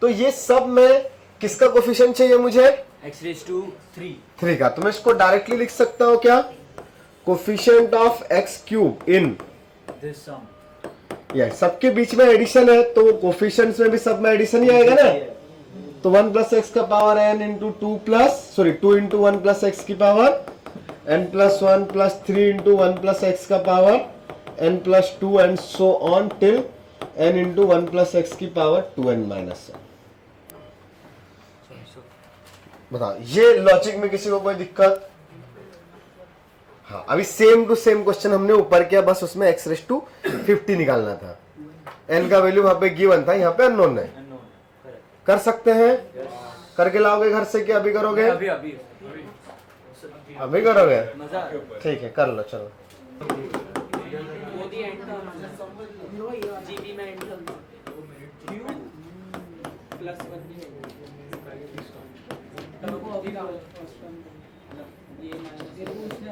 तो ये सब में किसका कोफिशिएंट चाहिए मुझे,
x raised to
3 का। तो मैं इसको डायरेक्टली लिख सकता हूँ क्या, coefficient of x cube in,
this sum
yes सबके बीच में एडिशन है तो कोफिशिएंट्स में भी सब में एडिशन ही आएगा ना। तो 1 प्लस एक्स का power n into 2 into 1 plus x की power n plus 1 plus 3 into 1 plus x का power n plus 2 and so on till n into 1 plus x की पावर 2n माइनस 1। बताओ ये लॉजिक में किसी को कोई दिक्कत, हाँ अभी सेम टू सेम क्वेश्चन हमने ऊपर किया, बस उसमें x रेज़ टू 50 निकालना था, n का वैल्यू वहां पे गिवन था, यहाँ पे अननोन है।
unknown correct
कर सकते हैं, करके लाओगे घर से कि अभी करोगे,
अभी अभी
अभी करोगे,
मजा
ठीक है कर लो चलो।
जीबी में एंड क्यू प्लस 1 को अभी का ये माइनस ये उसने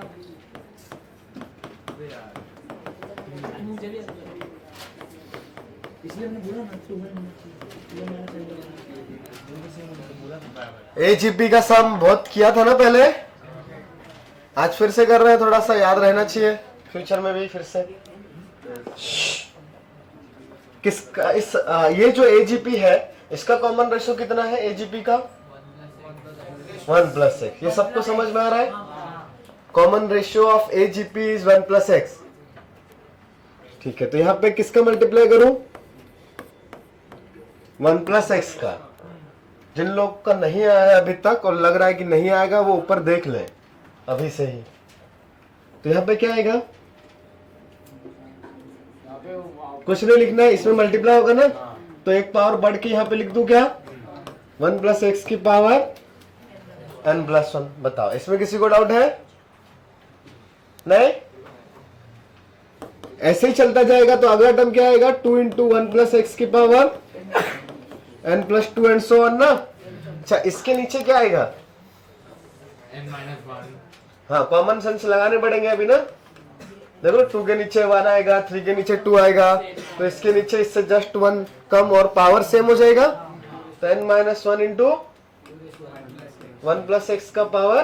मुझे भी इसलिए हमने बोला ना
AGP का सम बहुत किया था ना पहले, आज फिर से कर रहे हैं, थोड़ा सा याद रहना चाहिए फ्यूचर में भी फिर से। किसका इस ये जो AGP है इसका कॉमन रेशियो कितना है AGP का, 1 प्लस एक्स, ये सबको समझ में आ रहा है। Common ratio of AGP is 1 plus x, ठीक है। तो यहाँ पे किसका मल्टीप्लाई करूं, 1 प्लस एक्स का। जिन लोग का नहीं आया है अभी तक और लग रहा है कि नहीं आएगा वो ऊपर देख ले अभी से ही, तो यहाँ पे क्या आएगा?
यहाँ पे
कुछ नहीं लिखना है, इसमें मल्टीप्लाई होगा ना, तो एक पावर बढ़ के यहाँ पे लिख दूं क्या? 1 प्लस एक्स की पावर n प्लस 1। बताओ इसमें किसी को डाउट है? नहीं? ऐसे ही चलता जाएगा तो अगला टर्म क्या आएगा? 2 इंटू 1 प्लस एक्स की power n plus 2 and so on ना। अच्छा इसके नीचे क्या आएगा? हाँ कॉमन सेंस लगाने पड़ेंगे अभी ना। देखो 2 के नीचे 1 आएगा, 3 के नीचे 2 आएगा, तो इसके नीचे इससे जस्ट 1 कम और पावर सेम हो जाएगा। तो n minus 1 into 1 plus x का पावर,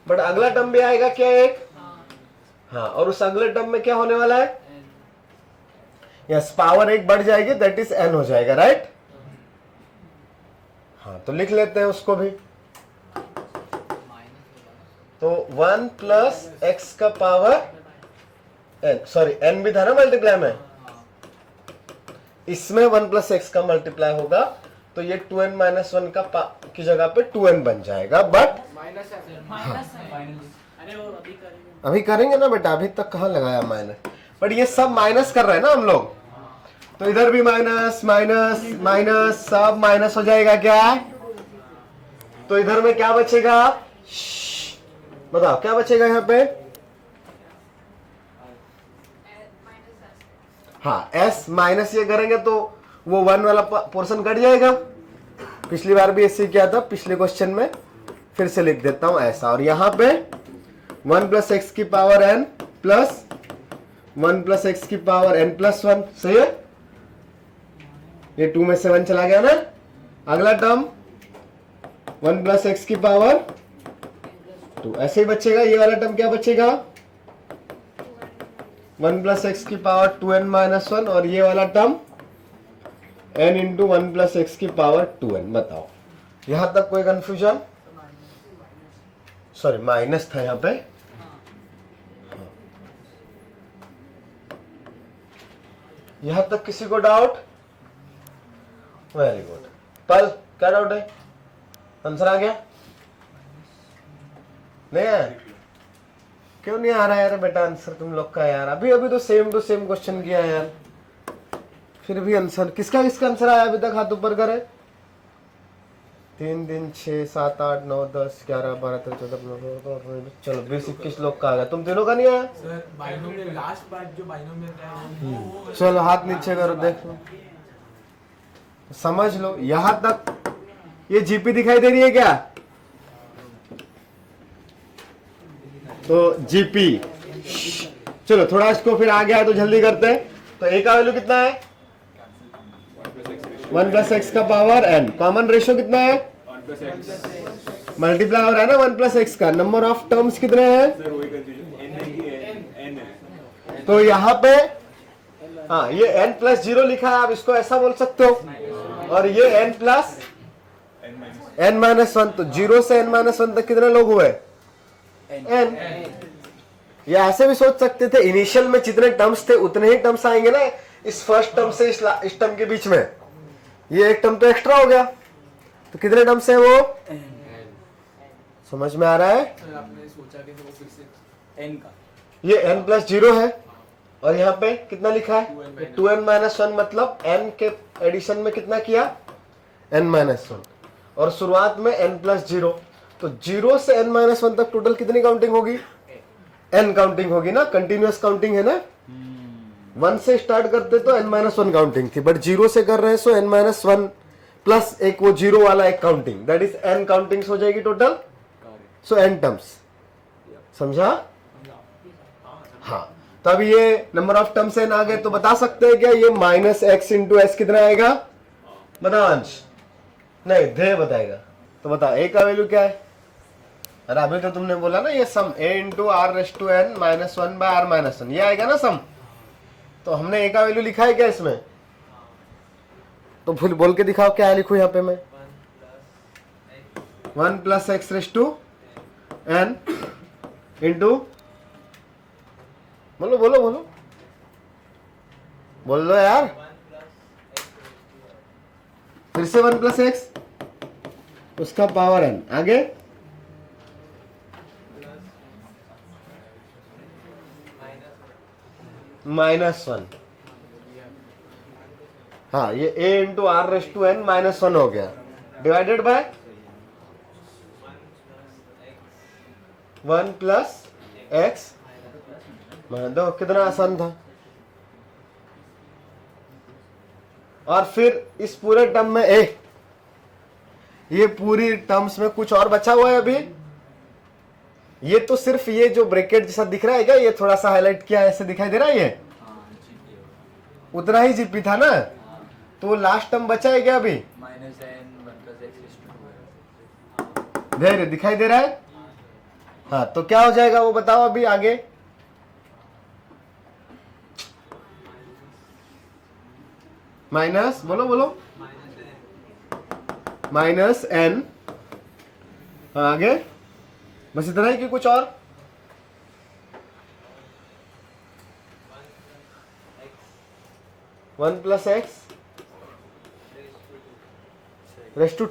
बट अगला टर्म भी आएगा क्या एक? हाँ, और उस अगले टर्म में क्या होने वाला है? यस, पावर एक बढ़ जाएगी, दैट इज n हो जाएगा, राइट? हाँ तो लिख लेते हैं उसको भी। तो 1 प्लस एक्स का पावर n, सॉरी n भी था ना मल्टीप्लाई में, इसमें 1 प्लस एक्स का मल्टीप्लाई होगा, तो ये 2n माइनस 1 की जगह पे 2n बन जाएगा। बट अभी करेंगे ना बेटा, अभी तक कहाँ लगाया माइनस, बट ये सब माइनस कर रहे हैं ना हम लोग, तो इधर भी माइनस माइनस माइनस सब माइनस हो जाएगा क्या? तो इधर में क्या बचेगा? बताओ क्या बचेगा यहाँ पे? हाँ s माइनस ये करेंगे तो वो 1 वाला पोर्शन कट जाएगा। पिछली बार भी ऐसे किया था, पिछले क्वेश्चन में फिर से लिख देता हूं ऐसा। और यहाँ पे 1 प्लस एक्स की power n plus 1 plus x की पावर n प्लस 1, सही है? ये 2 में से 1 चला गया ना। अगला टर्म 1 प्लस एक्स की पावर 2, ऐसे ही बचेगा। ये वाला टर्म क्या बचेगा? 1 प्लस एक्स की पावर 2n माइनस 1, और ये वाला term n into 1 plus x की पावर 2n। बताओ यहां तक कोई कंफ्यूजन? सॉरी माइनस था यहाँ पे। यहां तक किसी को डाउट? Very good. पल क्या डाउट है? आंसर आ गया? नहीं आया? क्यों नहीं आ रहा यार बेटा आंसर तुम लोग का? यार अभी अभी तो सेम टू सेम क्वेश्चन किया यार, फिर भी आंसर किसका आंसर आया अभी तक? हाथ ऊपर करे। 3 दिन 6 7 8 9 10 11 12 13 14 15 चलो 20 21 लोग का आ गया, तुम तीनों का नहीं आया?
सर बाइनोमियल लास्ट पार्ट जो बाइनोमियल का है
चलो हाथ नीचे करो, देखो समझ लो। यहां तक ये जीपी दिखाई दे रही है क्या? तो जीपी, चलो थोड़ा इसको फिर आ गया है तो जल्दी करते हैं। तो ए का वैल्यू कितना है? 1 प्लस एक्स का पावर n। कॉमन रेशियो कितना है? मल्टीप्लाई हो रहा है ना 1 प्लस एक्स का। नंबर ऑफ टर्म्स कितने हैं? तो यहाँ पे हाँ ये n प्लस 0 लिखा है, आप इसको ऐसा बोल सकते हो, और ये n प्लस n माइनस 1। तो 0 से n माइनस 1 तक कितने लोग हुए? n। या ऐसे भी सोच सकते थे, इनिशियल में जितने टर्म्स थे उतने ही टर्म्स आएंगे ना इस फर्स्ट टर्म से इस टर्म के बीच में। ये एक टर्म तो एक्स्ट्रा हो गया, तो कितने टर्म्स हैं वो? समझ में आ रहा है?
सर आपने सोचा कि वो फिर से
n का,
ये n प्लस 0 है, और यहाँ पे कितना लिखा है? 2n माइनस 1, मतलब n के एडिशन में कितना किया? n माइनस 1, और शुरुआत में n प्लस 0। तो 0 से n माइनस 1 तक टोटल कितनी काउंटिंग होगी? n काउंटिंग होगी ना, कंटिन्यूअस काउंटिंग है ना। 1 से स्टार्ट करते तो n माइनस 1 काउंटिंग थी, बट 0 से कर रहे हैं सो n माइनस 1 प्लस एक वो 0 वाला एक counting, that is n countings हो जाएगी टोटल। सो n टर्म्स, समझा? हाँ, तो अब ये नंबर ऑफ टर्म्स n आ गए, तो बता सकते हैं क्या ये माइनस एक्स इंटू एस कितना आएगा? बताओ अंश। नहीं ध्येय बताएगा। तो बताओ a का वैल्यू क्या है? अरे अभी तो तुमने बोला ना ये sum a into r raise to n minus 1 by r minus 1, ये आएगा ना सम। तो हमने a का वैल्यू लिखा है क्या इसमें? तो फुल बोल के दिखाओ क्या लिखूं यहाँ पे मैं? 1 plus x raise to n into, बोलो बोलो बोलो बोल लो यार, फिर से 1 प्लस एक्स उसका पावर n, आगे -1। हाँ, ये a into r raise to n -1 हो गया, डिवाइडेड बाय 1 प्लस एक्स। दो, कितना आसान था। और फिर इस पूरे टर्म में ये पूरी टर्म्स में कुछ और बचा हुआ है अभी। ये तो सिर्फ ये जो ब्रैकेट जैसा दिख रहा है क्या, ये थोड़ा सा हाईलाइट किया ऐसे दिखाई दे रहा है, ये उतना ही जीपी था ना, तो लास्ट टर्म बचा है क्या अभी, धैर्य दिखाई दे रहा है। हाँ, तो क्या हो जाएगा वो बताओ अभी आगे। माइनस, बोलो बोलो, -n। आगे बस इतना ही कि कुछ और। One plus x raise to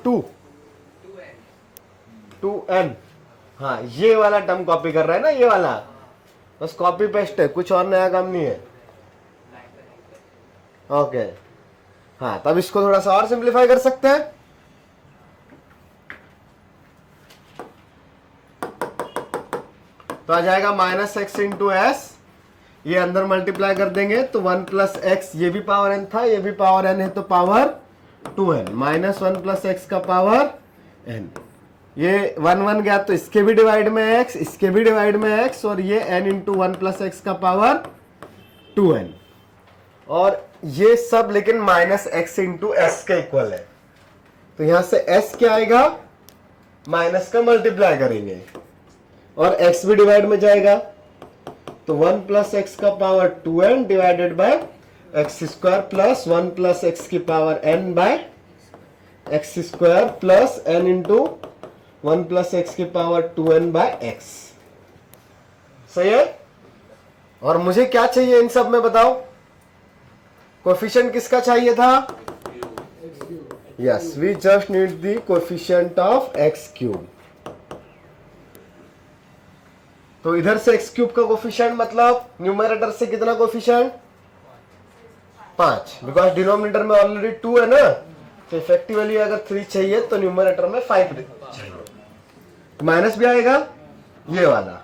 2n। हाँ, ये वाला टर्म कॉपी कर रहा है ना, ये वाला बस कॉपी पेस्ट है, कुछ और नया काम नहीं है। ओके, हाँ, तब इसको थोड़ा सा और सिंप्लीफाई कर सकते हैं। तो आ जाएगा -x इंटू एस, ये अंदर मल्टीप्लाई कर देंगे तो 1 प्लस एक्स, ये भी पावर n था, ये भी पावर n है तो पावर 2n, -1 प्लस एक्स का पावर n। ये 1 1 गया तो इसके भी डिवाइड में x, इसके भी डिवाइड में x, और ये n इंटू 1 प्लस एक्स का पावर 2n। और ये सब लेकिन -x इंटू एस के इक्वल है, तो यहां से s क्या आएगा, माइनस का मल्टीप्लाई करेंगे और x भी डिवाइड में जाएगा, तो 1 प्लस एक्स का power 2n divided by x square plus 1 plus x की power n by x square plus n into 1 plus x की पावर 2n बाय x। सही है। और मुझे क्या चाहिए इन सब में बताओ, कोफिशिएंट किसका चाहिए था, yes, we just need the coefficient of x cube. तो इधर से एक्स क्यूब का कोफिशिएंट मतलब न्यूमरेटर से कितना कोफिशिएंट, 5, बिकॉज डिनोमिनेटर में ऑलरेडी 2 है ना, तो इफेक्टिव वैल्यू अगर 3 चाहिए तो न्यूमरेटर में 5 चाहिए। माइनस भी आएगा ये वाला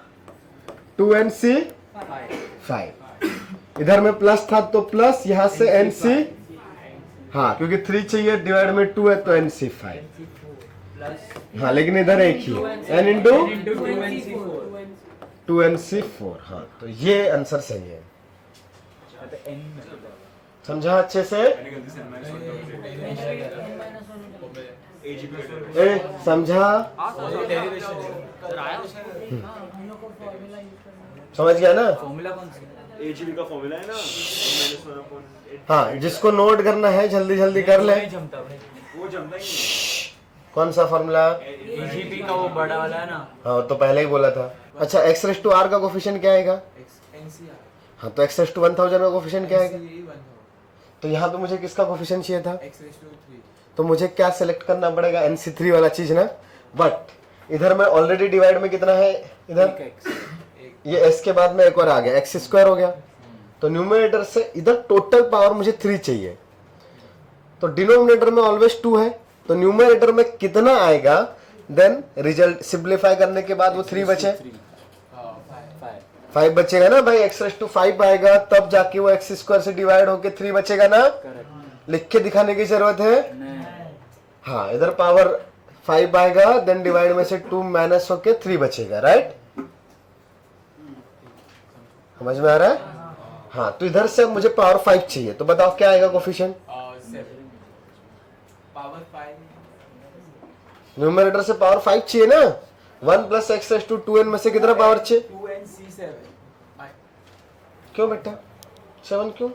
2nc 5, इधर में प्लस था तो प्लस, यहां से nc, हाँ क्योंकि 3 चाहिए, डिवाइड में 2 है तो nc 5, हाँ लेकिन इधर एक ही n इंटू 2nc4। हाँ, तो ये आंसर सही है, समझा अच्छे से, समझा, समझ गया ना।
फॉर्मूला कौन सा,
एजीबी का फॉर्मूला है ना,
हाँ, जिसको नोट करना है जल्दी जल्दी कर ले।
वो जमता ही
कौन सा फॉर्मूला,
एजीबी का वो बड़ा वाला है ना,
हाँ तो पहले ही बोला था। अच्छा, x रेस टू r का कोफिशिएंट क्या आएगा, हाँ तो x रेस टू 1000 का कोफिशिएंट क्या आएगा, तो यहाँ पे मुझे किसका कोफिशिएंट चाहिए था, तो मुझे क्या सिलेक्ट करना पड़ेगा, nc3 वाला चीज ना। बट इधर में ऑलरेडी डिवाइड में कितना है, इधर ये s के बाद में एक और आ गया, x स्क्वायर हो गया, तो न्यूमरेटर से इधर टोटल पावर मुझे 3 चाहिए, तो डिनोमिनेटर में ऑलवेज 2 है, तो न्यूमरेटर में कितना आएगा, देन रिजल्ट सिंप्लीफाई करने के बाद वो 3 बचे, 5 बचेगा ना भाई, x रेस टू 5 आएगा तब जाके वो x स्क्वायर से डिवाइड होके 3 बचेगा ना, लिख के दिखाने की जरूरत है। हाँ, इधर पावर 5 आएगा, देन डिवाइड में से 2 माइनस होके 3 बचेगा, राइट, समझ में आ रहा है। हाँ, तो इधर से मुझे पावर 5 चाहिए, तो बताओ क्या आएगा कोफिशिएंट, न्यूमरेटर से पावर 5 चाहिए ना, 1 plus x raise to 2n में से कितना पावर चाहिए,
2nc7,
क्यों बेटा 7 क्यों,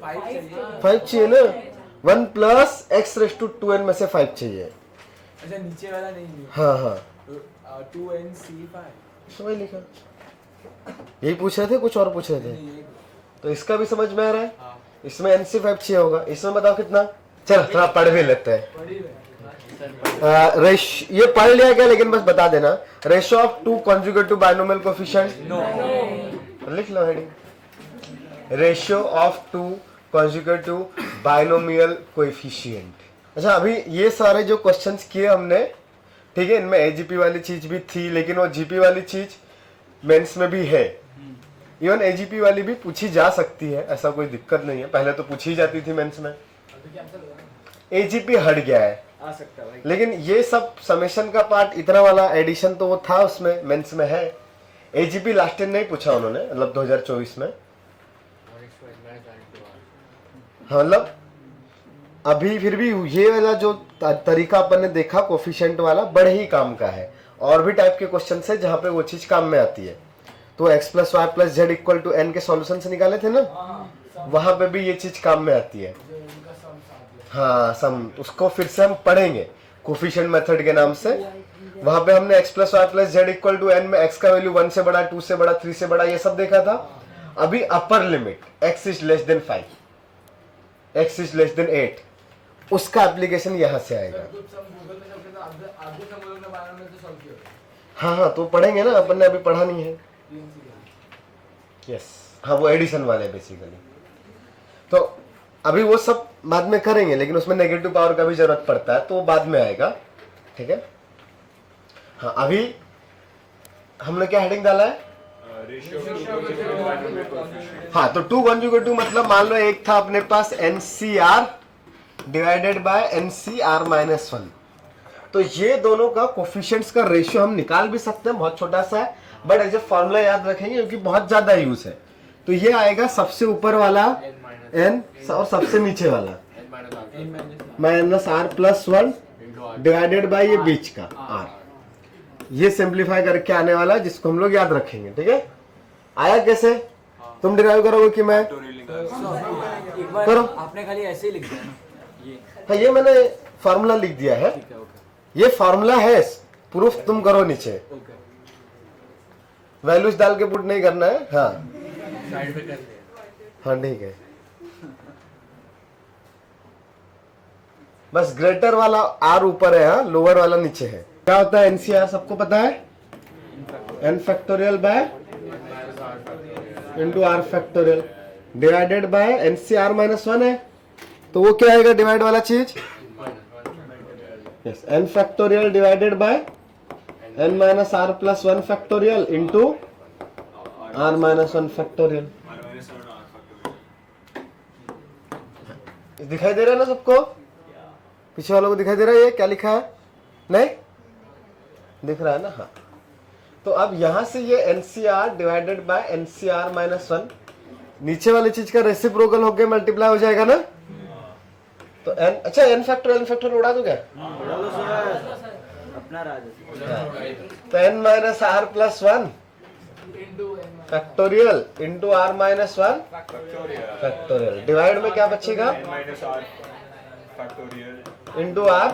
5
5 चाहिए ना, 1 plus x raise to 2n में से 5 चाहिए।
अच्छा, नीचे वाला नहीं है,
हाँ हाँ,
2nc5,
समझ लिखा, यही पूछ रहे थे, कुछ और पूछ रहे थे, तो इसका भी समझ में आ रहा है, इसमें nc5 चाहिए होगा, इसमें बताओ कितना, चलो थोड़ा पढ़ भी लेते हैं। ये पढ़ लिया क्या, लेकिन बस बता देना, ratio of 2 conjugative binomial coefficient, लिख लो heading. Ratio of two conjugative binomial coefficient. अच्छा, अभी ये सारे जो क्वेश्चंस किए हमने, ठीक है, इनमें एजीपी वाली चीज भी थी, लेकिन वो जीपी वाली चीज मेंस में भी है। इवन एजीपी वाली भी पूछी जा सकती है, ऐसा कोई दिक्कत नहीं है, पहले तो पूछी जाती थी मेंस में। एजीपी हट गया है,
आ सकता है भाई।
लेकिन ये सब समेशन का पार्ट, इतना वाला एडिशन तो वो था उसमें, मेंस में है। एजीपी लास्ट ईयर नहीं पूछा उन्होंने, मतलब 2024 में। हाँ, मतलब अभी फिर भी ये वाला जो तरीका अपन ने देखा कोफिशिएंट वाला, बड़े ही काम का है। और भी टाइप के क्वेश्चन है जहाँ पे वो चीज काम में आती है। तो x plus y plus z equal to n के सॉल्यूशन से निकाले थे ना, वहां पे भी ये चीज काम में आती है। हाँ, सम, उसको फिर से हम पढ़ेंगे कोफिशिएंट मेथड के नाम से। वहां पे हमने x plus y plus z equal to n में x का वैल्यू 1 से बड़ा, 2 से बड़ा, 3 से बड़ा, ये सब देखा था। अभी upper limit x is less than 5, x is less than 8, उसका एप्लीकेशन यहाँ से आएगा। हाँ हाँ, तो पढ़ेंगे ना, अपन ने अभी पढ़ा नहीं है। यस, हाँ, वो एडिशन वाले बेसिकली। तो अभी वो सब बाद में करेंगे, लेकिन उसमें नेगेटिव पावर का भी जरूरत पड़ता है, तो वो बाद में आएगा, ठीक है। हाँ, अभी हमने क्या हेडिंग डाला है? हाँ, तो टू कॉन्जुगेटिव मतलब मान लो एक था अपने पास NCR divided by NCR minus 1। तो ये दोनों का कोफिशिएंट्स का रेशियो हम निकाल भी सकते हैं, बहुत छोटा सा है, बट एज ए फॉर्मूला याद रखेंगे क्योंकि बहुत ज्यादा यूज है। तो ये आएगा सबसे ऊपर वाला n और सबसे नीचे वाला minus r plus 1 divided bye ये बीच का r। ये सिंप्लीफाई करके आने वाला है, जिसको हम लोग याद रखेंगे, ठीक है। आया कैसे? तुम डिराइव करोगे कि मैं
एक बार
करो?
आपने खाली ऐसे ही लिख दिया ना ये।
हाँ, ये मैंने फार्मूला लिख दिया है,
ठीक है, ओके
ये फार्मूला है, प्रूफ तुम करो नीचे।
ओके।
वैल्यूज डाल के पुट नहीं करना है। हाँ
साइड पे कर दे।
हाँ, ठीक है। बस ग्रेटर वाला r ऊपर है, हाँ, लोअर वाला नीचे है। क्या होता है NCR? सबको पता है, n factorial by into r factorial divided by NCR minus 1 है। तो वो क्या आएगा डिवाइड वाला चीज? Yes, n factorial divided by n minus r plus 1 factorial into r minus 1 factorial. दिखाई दे रहा है ना सबको? पीछे वालों को दिखाई दे रहा है ये क्या लिखा है? नहीं दिख रहा है ना? हाँ, तो अब यहां से ये NCR divided by NCR minus 1, नीचे वाली चीज का रेसिप्रोकल होके मल्टीप्लाई हो जाएगा ना। तो n, अच्छा, n फैक्टोरियल उड़ा दो क्या?
अपना राज।
तो n minus r plus 1 factorial into r minus 1 factorial divide में क्या बचेगा? Into r।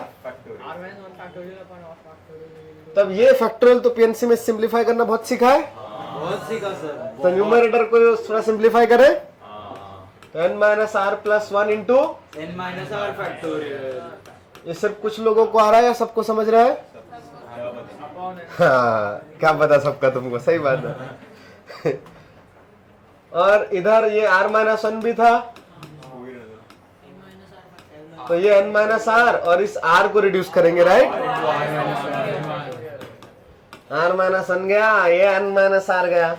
तब ये फैक्टोरियल तो पीएनसी में सिंप्लीफाई करना बहुत सीखा है,
बहुत सीखा सर।
तो न्यूमरेटर को थोड़ा सिंप्लीफाई करें। तो n minus r plus 1 into
n minus r factorial.
ये सिर्फ कुछ लोगों को आ रहा है या सबको समझ रहा है? हाँ, क्या पता सबका तुमको, सही बात है। और इधर ये r माइनस 1 भी था, तो ये n माइनस r और इस r को रिड्यूस करेंगे, राइट? r माइनस 1 गया, ये n माइनस r गया।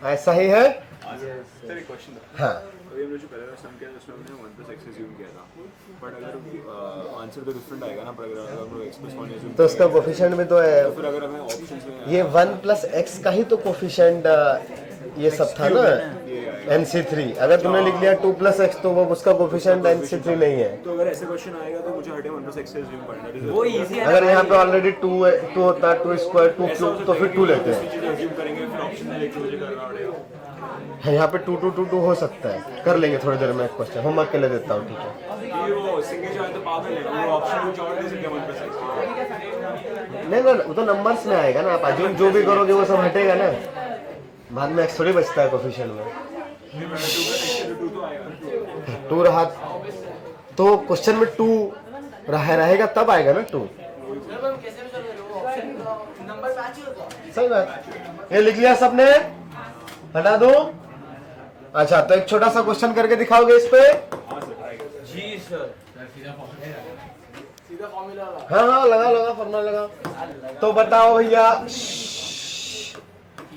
ऐसा ही है।
सर एक क्वेश्चन था।
हाँ,
अभी हमने जो पहले सम किया था उसमें हमने 1 प्लस x अज्यूम किया था, बट अगर आंसर तो डिफरेंट आएगा ना, पर अगर हम लोग x प्लस 1 अज्यूम
तो उसका कोफिशिएंट भी तो है।
तो फिर अगर हमें ऑप्शंस में
ये 1 प्लस x का ही तो कोफिशिएंट ये सब था ना, NC3। अगर तुमने लिख लिया 2 प्लस x तो वो उसका कोफिशिएंट NC3 नहीं है।
तो अगर ऐसे क्वेश्चन आएगा तो मुझे हटे 1 प्लस x से अज्यूम करना है।
वो इजी है।
अगर यहाँ पे ऑलरेडी 2 होता, 2 स्क्वायर 2 क्यूब, तो फिर 2 लेते हैं।
चीजें अज्यूम करेंगे, फिर ऑप्शन में देख के मुझे करना पड़ेगा।
हाँ, यहाँ पे 2 2 2 2 हो सकता है, कर लेंगे थोड़ी देर में। एक क्वेश्चन होमवर्क के लिए देता हूँ, ठीक है।
ये वो सिंगल जो है तो पागल है, वो ऑप्शन कुछ और दे सकते हैं 1 प्लस x।
नहीं ना, वो तो नंबर्स में आएगा ना, आप अज्यूम जो भी करोगे वो सब हटेगा ना, बाद में x थोड़ी बचता है कोफिशिएंट में। 2 रहा तो क्वेश्चन में 2 रहेगा तब आएगा ना 2।
नंबर मैच ही होता है।
सही बात, ये लिख लिया सबने, हटा दो। अच्छा तो एक छोटा सा क्वेश्चन करके दिखाओगे इस पे?
जी सर।
सीधा फॉर्मूला वाला।
हाँ लगा फॉर्मूला लगा। तो बताओ भैया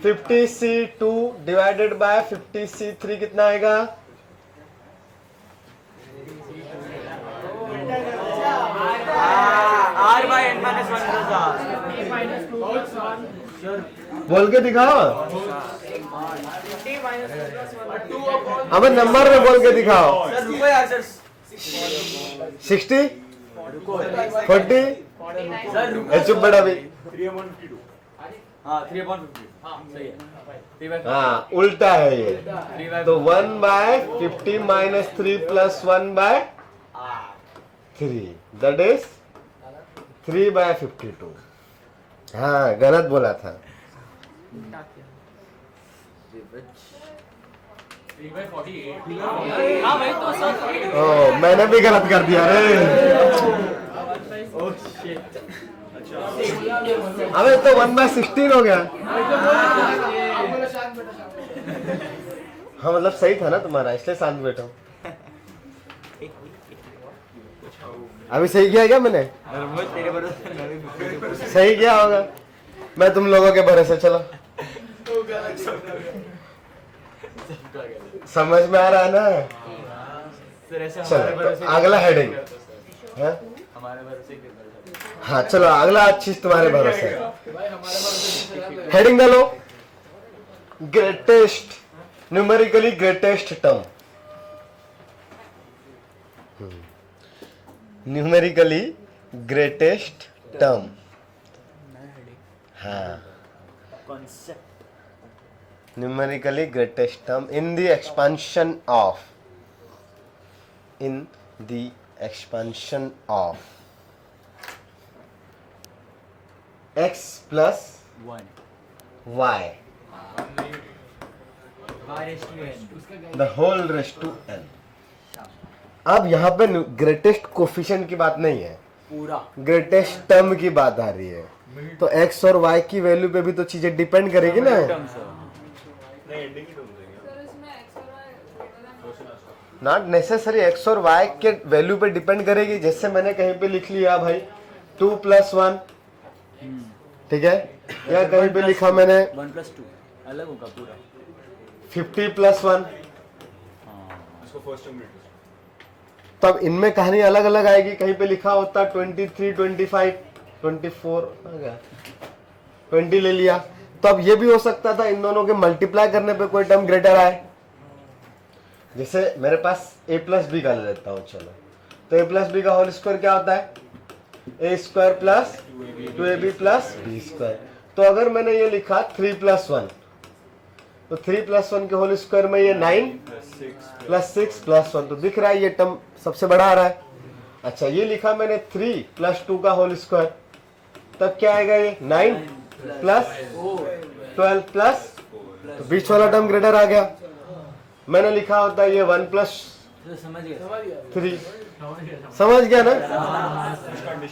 50C2 डिवाइडेड बाय 50C3 कितना आएगा?
R by n minus 1 plus R।
बोल के दिखाओ। अब नंबर में बोल के दिखाओ।
सर रुको यार सर।
60
रुको
40
सर रुको।
चुप बड़ा भी।
3/52।
हाँ 3/50। हाँ सही है। 3/50।
हाँ उल्टा है ये।
3/50।
तो 1/50 माइनस 3 प्लस 1/3 दैट इज 3/52। हाँ गलत बोला था।
3/48। हाँ भाई तो सर।
ओ मैंने भी गलत कर दिया रे।
Oh shit.
अबे तो 1/16 हो गया। हाँ मतलब सही था ना तुम्हारा, इसलिए शांत बैठा हूँ। अभी सही किया क्या मैंने?
तेरे भरोसे मैं भी
सही किया होगा। मैं तुम लोगों के भरोसे, चलो समझ में आ रहा है ना?
सर ऐसे हमारे
चलो तो
भरोसे
अगला हेडिंग है।
हमारे भरोसे के भरोसे।
हाँ चलो अगला चीज तुम्हारे भरोसे है।
भाई हमारे पास
हेडिंग डालो, greatest, numerically greatest term. Numerically greatest term. हाँ
concept.
Numerically greatest term in the expansion of x plus
1
y the whole raised to n। अब यहाँ पे ग्रेटेस्ट कोफिशिएंट की बात नहीं है,
पूरा
ग्रेटेस्ट टर्म की बात आ रही है। तो x और y की वैल्यू पे भी तो चीजें डिपेंड करेगी ना।
Term sir.
Not necessary, x और y के वैल्यू पे डिपेंड करेगी। जैसे मैंने कहीं पे लिख लिया भाई 2 + 1, ठीक है, या कहीं पे लिखा मैंने
1+2 अलग होगा पूरा।
50 + 1,
इसको फर्स्ट टर्म लेते हैं।
तब इनमें कहानी अलग अलग आएगी। कहीं पे लिखा होता 23, 25, 24 आ गया, 20 ले लिया। तो अब ये भी हो सकता था इन दोनों के मल्टीप्लाई करने पे कोई टर्म ग्रेटर आए। जैसे मेरे पास a + b का ले लेता हूँ, चलो। तो a + b का होल स्क्वायर क्या होता है? a² + 2ab + b²। तो अगर मैंने ये लिखा 3 + 1, तो 3 + 1 के होल स्क्वायर में ये 9 + 6 + 1, तो दिख रहा है ये टर्म सबसे बड़ा आ रहा है। अच्छा ये लिखा मैंने 3 + 2 का होल स्क्वायर, तब क्या आएगा? ये 9 + 12 प्लस, तो बीच वाला टर्म ग्रेटर आ गया। मैंने लिखा होता है ये 1 +
समझ गया
3, समझ गया ना?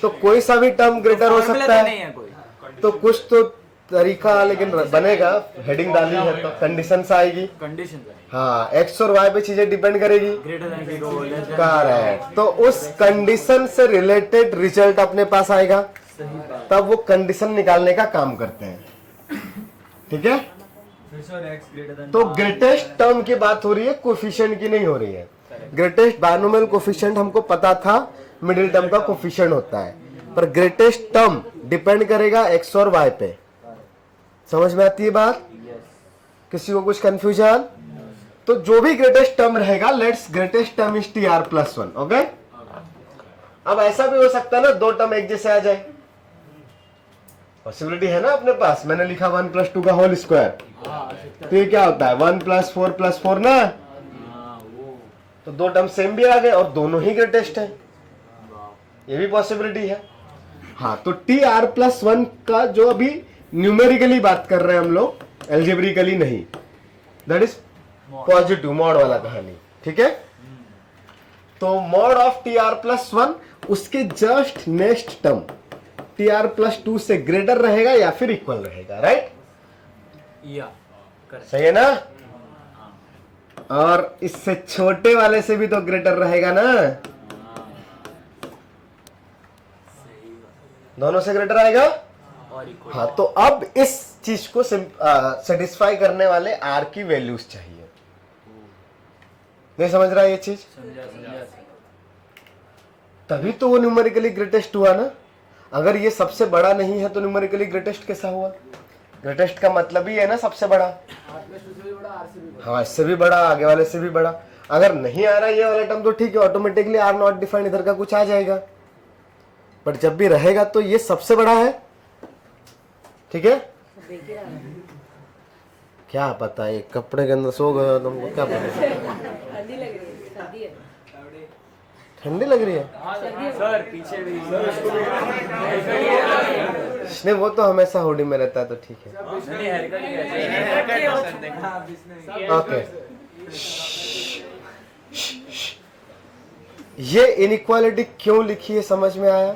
तो कोई सा भी टर्म ग्रेटर हो सकता है।
नहीं है कोई।
तो कुछ तो तरीका लेकिन बनेगा। हेडिंग डाली है तो कंडीशंस आएगी।
कंडीशन
हाँ x और y पे चीजें डिपेंड करेगी।
Greater than 0 less than
correct. तो उस कंडीशन से रिलेटेड रिजल्ट अपने पास आएगा, तब वो कंडीशन निकालने का काम करते हैं, ठीक है। तो ग्रेटेस्ट टर्म की बात हो रही है, कोफिशिएंट की नहीं हो रही है। ग्रेटेस्ट बायनोमियल कोफिशिएंट हमको पता था मिडिल टर्म का कोफिशिएंट होता है, पर ग्रेटेस्ट टर्म डिपेंड करेगा x और y पे। समझ में आती है बात? किसी को कुछ कंफ्यूजन? तो जो भी ग्रेटेस्ट टर्म रहेगा, let's greatest term is tr + 1, okay. अब ऐसा भी हो सकता है ना, दो टर्म एक जैसे आ जाए, पॉसिबिलिटी है ना अपने पास। मैंने लिखा 1 + 2 का होल स्क्वायर, तो ये क्या होता है 1 + 4 + 4 ना। तो दो टर्म सेम भी आ गए और दोनों ही ग्रेटेस्ट हैं, ये भी पॉसिबिलिटी है। हाँ तो tr + 1 का जो अभी न्यूमेरिकली बात कर रहे हैं हम लोग, एल्जेब्रिकली नहीं, दैट इज पॉजिटिव मॉड वाला कहानी, ठीक है। तो मॉड ऑफ tr + 1, उसके जस्ट नेक्स्ट टर्म TR+2 से ग्रेटर रहेगा या फिर इक्वल रहेगा, राइट?
या करेक्ट।
सही है ना? और इससे छोटे वाले से भी तो ग्रेटर रहेगा ना, दोनों से ग्रेटर आएगा।
और इक्वल।
हाँ, तो अब इस चीज को सेटिस्फाई करने वाले R की वैल्यूज चाहिए। नहीं समझ रहा ये चीज?
समझा समझा।
तभी तो वो न्यूमेरिकली ग्रेटेस्ट हुआ ना। अगर ये सबसे बड़ा नहीं है तो न्यूमेरिकली ग्रेटेस्ट कैसा हुआ? ग्रेटेस्ट का मतलब ही है ना सबसे बड़ा। हाँ, इससे भी बड़ा, आगे वाले से भी बड़ा। अगर नहीं आ रहा ये वाला टर्म तो ठीक है, ऑटोमेटिकली R नॉट डिफाइंड इधर का कुछ आ जाएगा, बट जब भी रहेगा तो ये सबसे बड़ा है। ठीक है? क्या पता, ये कपड़े के अंदर सो गए हो तुमको, क्या पता?
ठंडी लग रही है, सर्दी है।
ठंडी लग रही है?
सर पीछे भी
नहीं, वो तो हमेशा हुडी में रहता है तो ठीक है। ओके, ये इनइक्वालिटी क्यों लिखी है समझ में आया?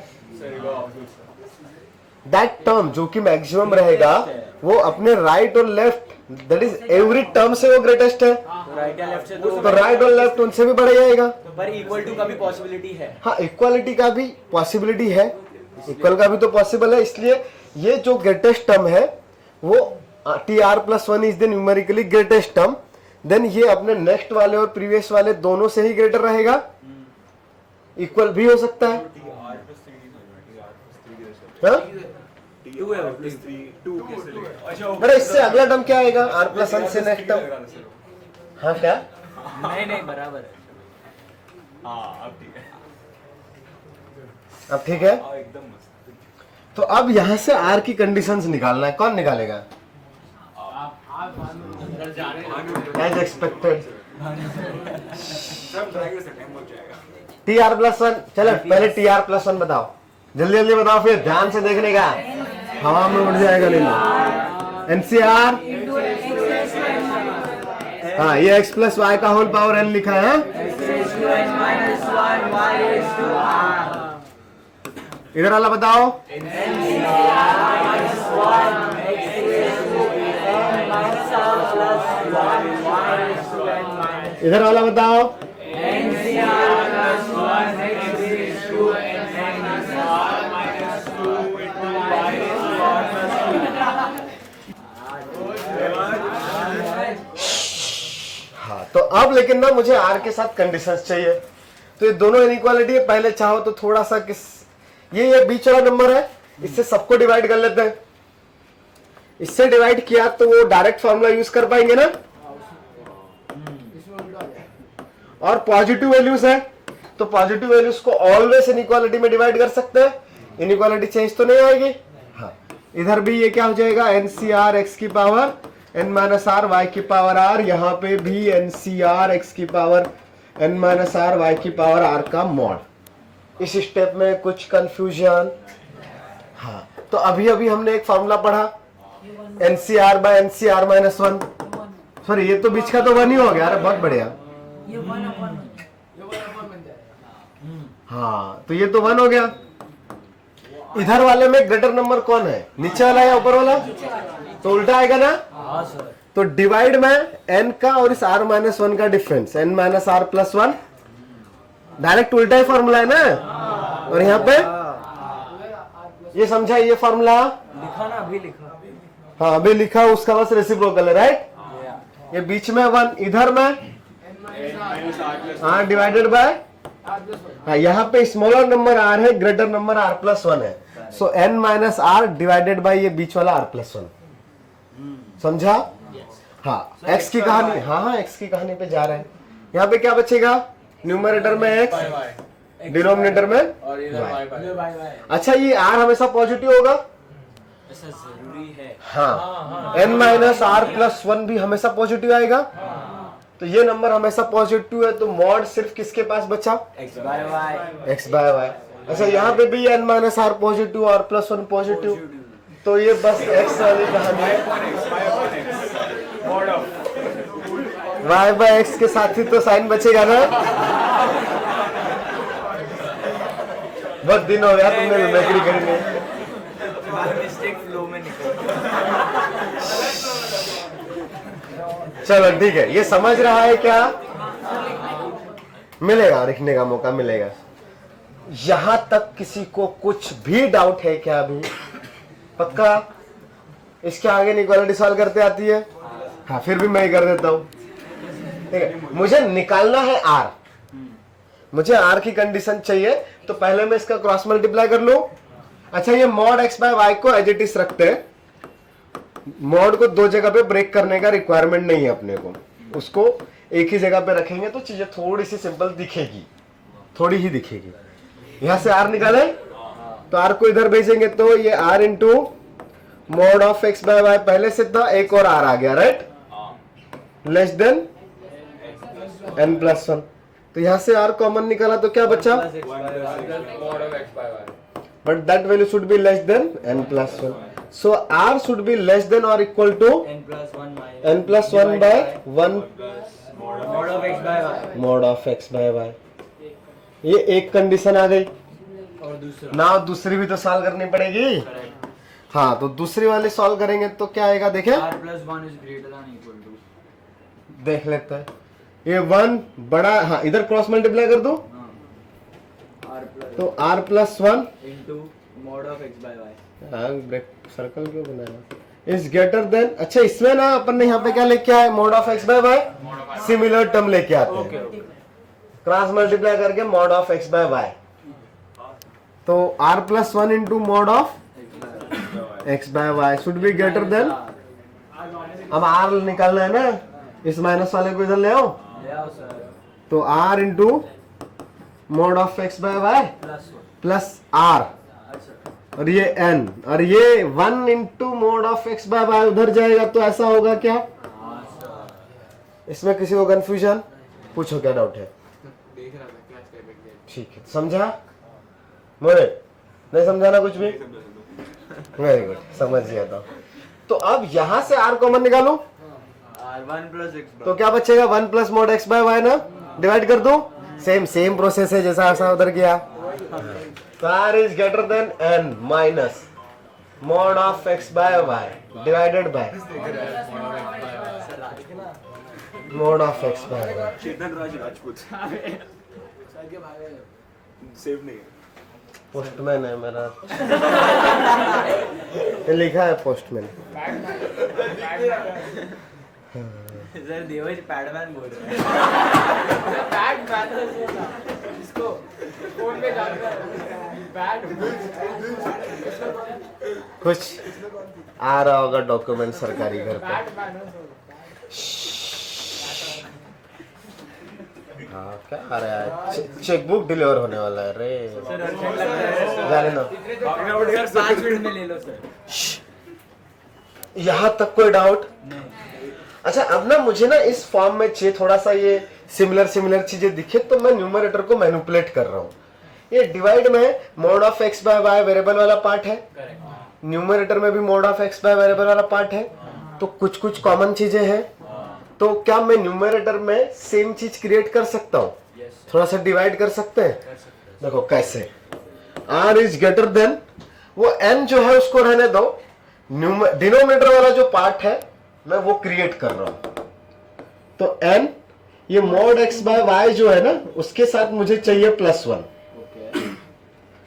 दैट टर्म जो कि मैक्सिमम रहेगा वो अपने राइट और left, that is every term से वो ग्रेटेस्ट है।
राइट या लेफ्ट से
तो राइट और लेफ्ट उनसे भी बढ़ जाएगा।
पर इक्वल टू का भी पॉसिबिलिटी है।
हाँ, इक्वालिटी का भी पॉसिबिलिटी है, इक्वल का भी तो पॉसिबल है। इसलिए ये जो ग्रेटेस्ट टर्म है वो TR+1 is the numerically greatest term. Then ये अपने नेक्स्ट वाले और प्रीवियस वाले दोनों से ही ग्रेटर रहेगा, इक्वल भी हो सकता है। हाँ? अरे इससे अगला टर्म क्या आएगा? R+1 से नेक्स्ट टर्म। हाँ क्या?
नहीं बराबर है।
अब ठीक है। तो अब यहां से R की कंडीशंस निकालना है। कौन निकालेगा? As expected TR+1। चलो पहले TR+1 बताओ, जल्दी जल्दी बताओ, फिर ध्यान से देखने का, हवा में उड़ जाएगा नहीं। NCR, हाँ, ये x+y का होल पावर n लिखा है। इधर वाला बताओ, इधर वाला बताओ, हाँ। तो अब लेकिन ना मुझे R के साथ कंडीशंस चाहिए। तो ये दोनों इनइक्वालिटी है, पहले चाहो तो थोड़ा सा ये बीच वाला नंबर है, इससे सबको डिवाइड कर लेते हैं। इससे डिवाइड किया तो वो डायरेक्ट फॉर्मूला यूज कर पाएंगे ना। और पॉजिटिव वैल्यूज है तो पॉजिटिव वैल्यूज को ऑलवेज इनइक्वालिटी में डिवाइड कर सकते हैं, इनइक्वालिटी चेंज तो नहीं आएगी। हाँ, इधर भी ये क्या हो जाएगा? NCR x की पावर n-r y की पावर r। यहाँ पे भी NCR x की पावर n-r y की पावर r का मॉड। इस स्टेप में कुछ कंफ्यूजन? हाँ, तो अभी अभी हमने एक फॉर्मूला पढ़ा, NCR by NCR minus 1। Sorry, ये तो बीच का तो 1 ही हो गया। अरे बहुत बढ़िया। हाँ, तो ये तो 1 हो गया। इधर वाले में ग्रेटर नंबर कौन है? नीचे वाला या ऊपर वाला? तो उल्टा आएगा ना। तो डिवाइड में n का और इस r-1 का डिफरेंस, n-r+1, डायरेक्ट उल्टा ही फॉर्मूला है ना। और यहाँ पे ये समझा, ये फॉर्मूला
लिखा ना, अभी लिखा।
हाँ, अभी लिखा, उसका बस रेसिप्रोकल है, राइट। ये बीच में 1, इधर में डिवाइडेड बाय, हाँ, यहाँ पे स्मॉलर नंबर r है, ग्रेटर नंबर r+1 है। सो n-r डिवाइडेड बाय ये बीच वाला r+1। समझा? हाँ, x की कहानी, हाँ x की कहानी पे जा रहे हैं। यहाँ पे क्या बचेगा? न्यूमरेटर में x, डिनोमिनेटर में y। अच्छा, ये r हमेशा पॉजिटिव होगा?
ऐसा जरूरी है।
हाँ, n-r+1 भी हमेशा पॉजिटिव आएगा। तो ये नंबर हमेशा पॉजिटिव है, तो मॉड सिर्फ किसके पास बचा?
x by y।
अच्छा, यहाँ पे भी n-r पॉजिटिव और +1 पॉजिटिव, तो ये बस x वाली कहानी है। y by x के साथ ही तो साइन बचेगा ना। बहुत दिन हो गया तुमने मिमिक्री करी नहीं।
मिस्टेक फ्लो में निकल
चलो ठीक है, ये समझ रहा है क्या? मिलेगा, लिखने का मौका मिलेगा। यहां तक किसी को कुछ भी डाउट है क्या अभी? पक्का? इसके आगे इक्वालिटी सॉल्व करते आती है? हाँ, फिर भी मैं ही कर देता हूं। ठीक है, मुझे निकालना है आर, मुझे आर की कंडीशन चाहिए, तो पहले मैं इसका क्रॉस मल्टीप्लाई कर लूं। अच्छा, ये मॉड एक्स बाय वाई को एज इट इज रखते हैं, मॉड को दो जगह पे ब्रेक करने का रिक्वायरमेंट नहीं है अपने को, उसको एक ही जगह पे रखेंगे तो चीजें थोड़ी सी सिंपल दिखेगी, थोड़ी ही दिखेगी। यहां से आर निकाले तो आर को इधर भेजेंगे तो ये r into mod of x by y पहले से था, एक और आर आ गया, right? Less than n plus one. तो यहां से आर कॉमन निकाला तो क्या बचा? But that value should be less than n plus one. So r should be less than और equal to n plus one by one mod of x by y. ये एक कंडीशन आ गई,
और दूसरा
ना दूसरी भी तो सॉल्व करनी पड़ेगी। हाँ, तो दूसरी वाली सॉल्व करेंगे तो क्या आएगा देखें,
r plus 1 is greater than equal to
देख लेते हैं। ये वन बड़ा, हाँ इधर क्रॉस मल्टीप्लाई कर दो
r plus
तो r plus one
into mod of x by y
break circle क्यों बनाया, इज ग्रेटर देन। अच्छा, इसमें ना अपन ने यहाँ पे क्या लेके आए, mod of x by y, similar term लेके आते हैं, क्रॉस मल्टीप्लाई करके mod of x by y. तो r plus one into mod of x by y should be greater than. अब r निकालना है ना, इस माइनस वाले को इधर ले आओ,
ले आओ सर
तो r into mod of x by y
plus 1
plus r,
अच्छा
और ये n, और ये 1 into mod of x by y उधर जाएगा तो ऐसा होगा क्या?
हाँ सर
इसमें किसी को कंफ्यूजन? पूछो क्या डाउट है?
देख रहा था क्लास का एग्जैक्ट।
ठीक है, समझा? मोरे नहीं समझाना कुछ भी? वेरी गुड, समझ गया था। तो अब यहां से r कॉमन निकालो
r1 plus x
तो क्या बचेगा, 1 plus mod x by y ना, डिवाइड कर दो। सेम प्रोसेस है जैसा ऐसा उधर किया। तो r is greater than n minus mod of x by y divided by mod of x by y.
Chetan Rajput save नहीं है।
पोस्टमैन है मेरा, ये लिखा है पोस्टमैन।
सर देवज पैडमैन बोल रहे हैं
बैड मैनर्स इसको फोन पे जानता है बैड
कुछ आ रहा होगा डॉक्यूमेंट सरकारी घर पे।
बैड मैनर्स
हाँ, क्या आ रहा है, चेकबुक डिलीवर होने वाला है रे,
सर अर्जेंट लग रहा है
जाने दो।
सर 5 मिनट में ले लो सर
यहाँ तक कोई डाउट?
नहीं
अच्छा, अब ना मुझे ना इस फॉर्म में चाहिए थोड़ा सा ये सिमिलर चीजें दिखे, तो मैं न्यूमरेटर को मैनिपुलेट कर रहा हूँ। ये डिवाइड में mod of x by y variable वाला पार्ट है, न्यूमरेटर में भी mod of x by variable वाला पार्ट है, तो कुछ कुछ कॉमन चीजें हैं। तो क्या मैं न्यूमरेटर में सेम चीज क्रिएट कर सकता हूँ, थोड़ा सा डिवाइड कर सकते हैं? देखो कैसे, r इज ग्रेटर देन, वो n जो है उसको रहने दो, डिनोमिनेटर वाला जो पार्ट है मैं वो क्रिएट कर रहा हूं। तो n, ये मॉड x बाय वाई जो है ना, उसके साथ मुझे चाहिए प्लस वन।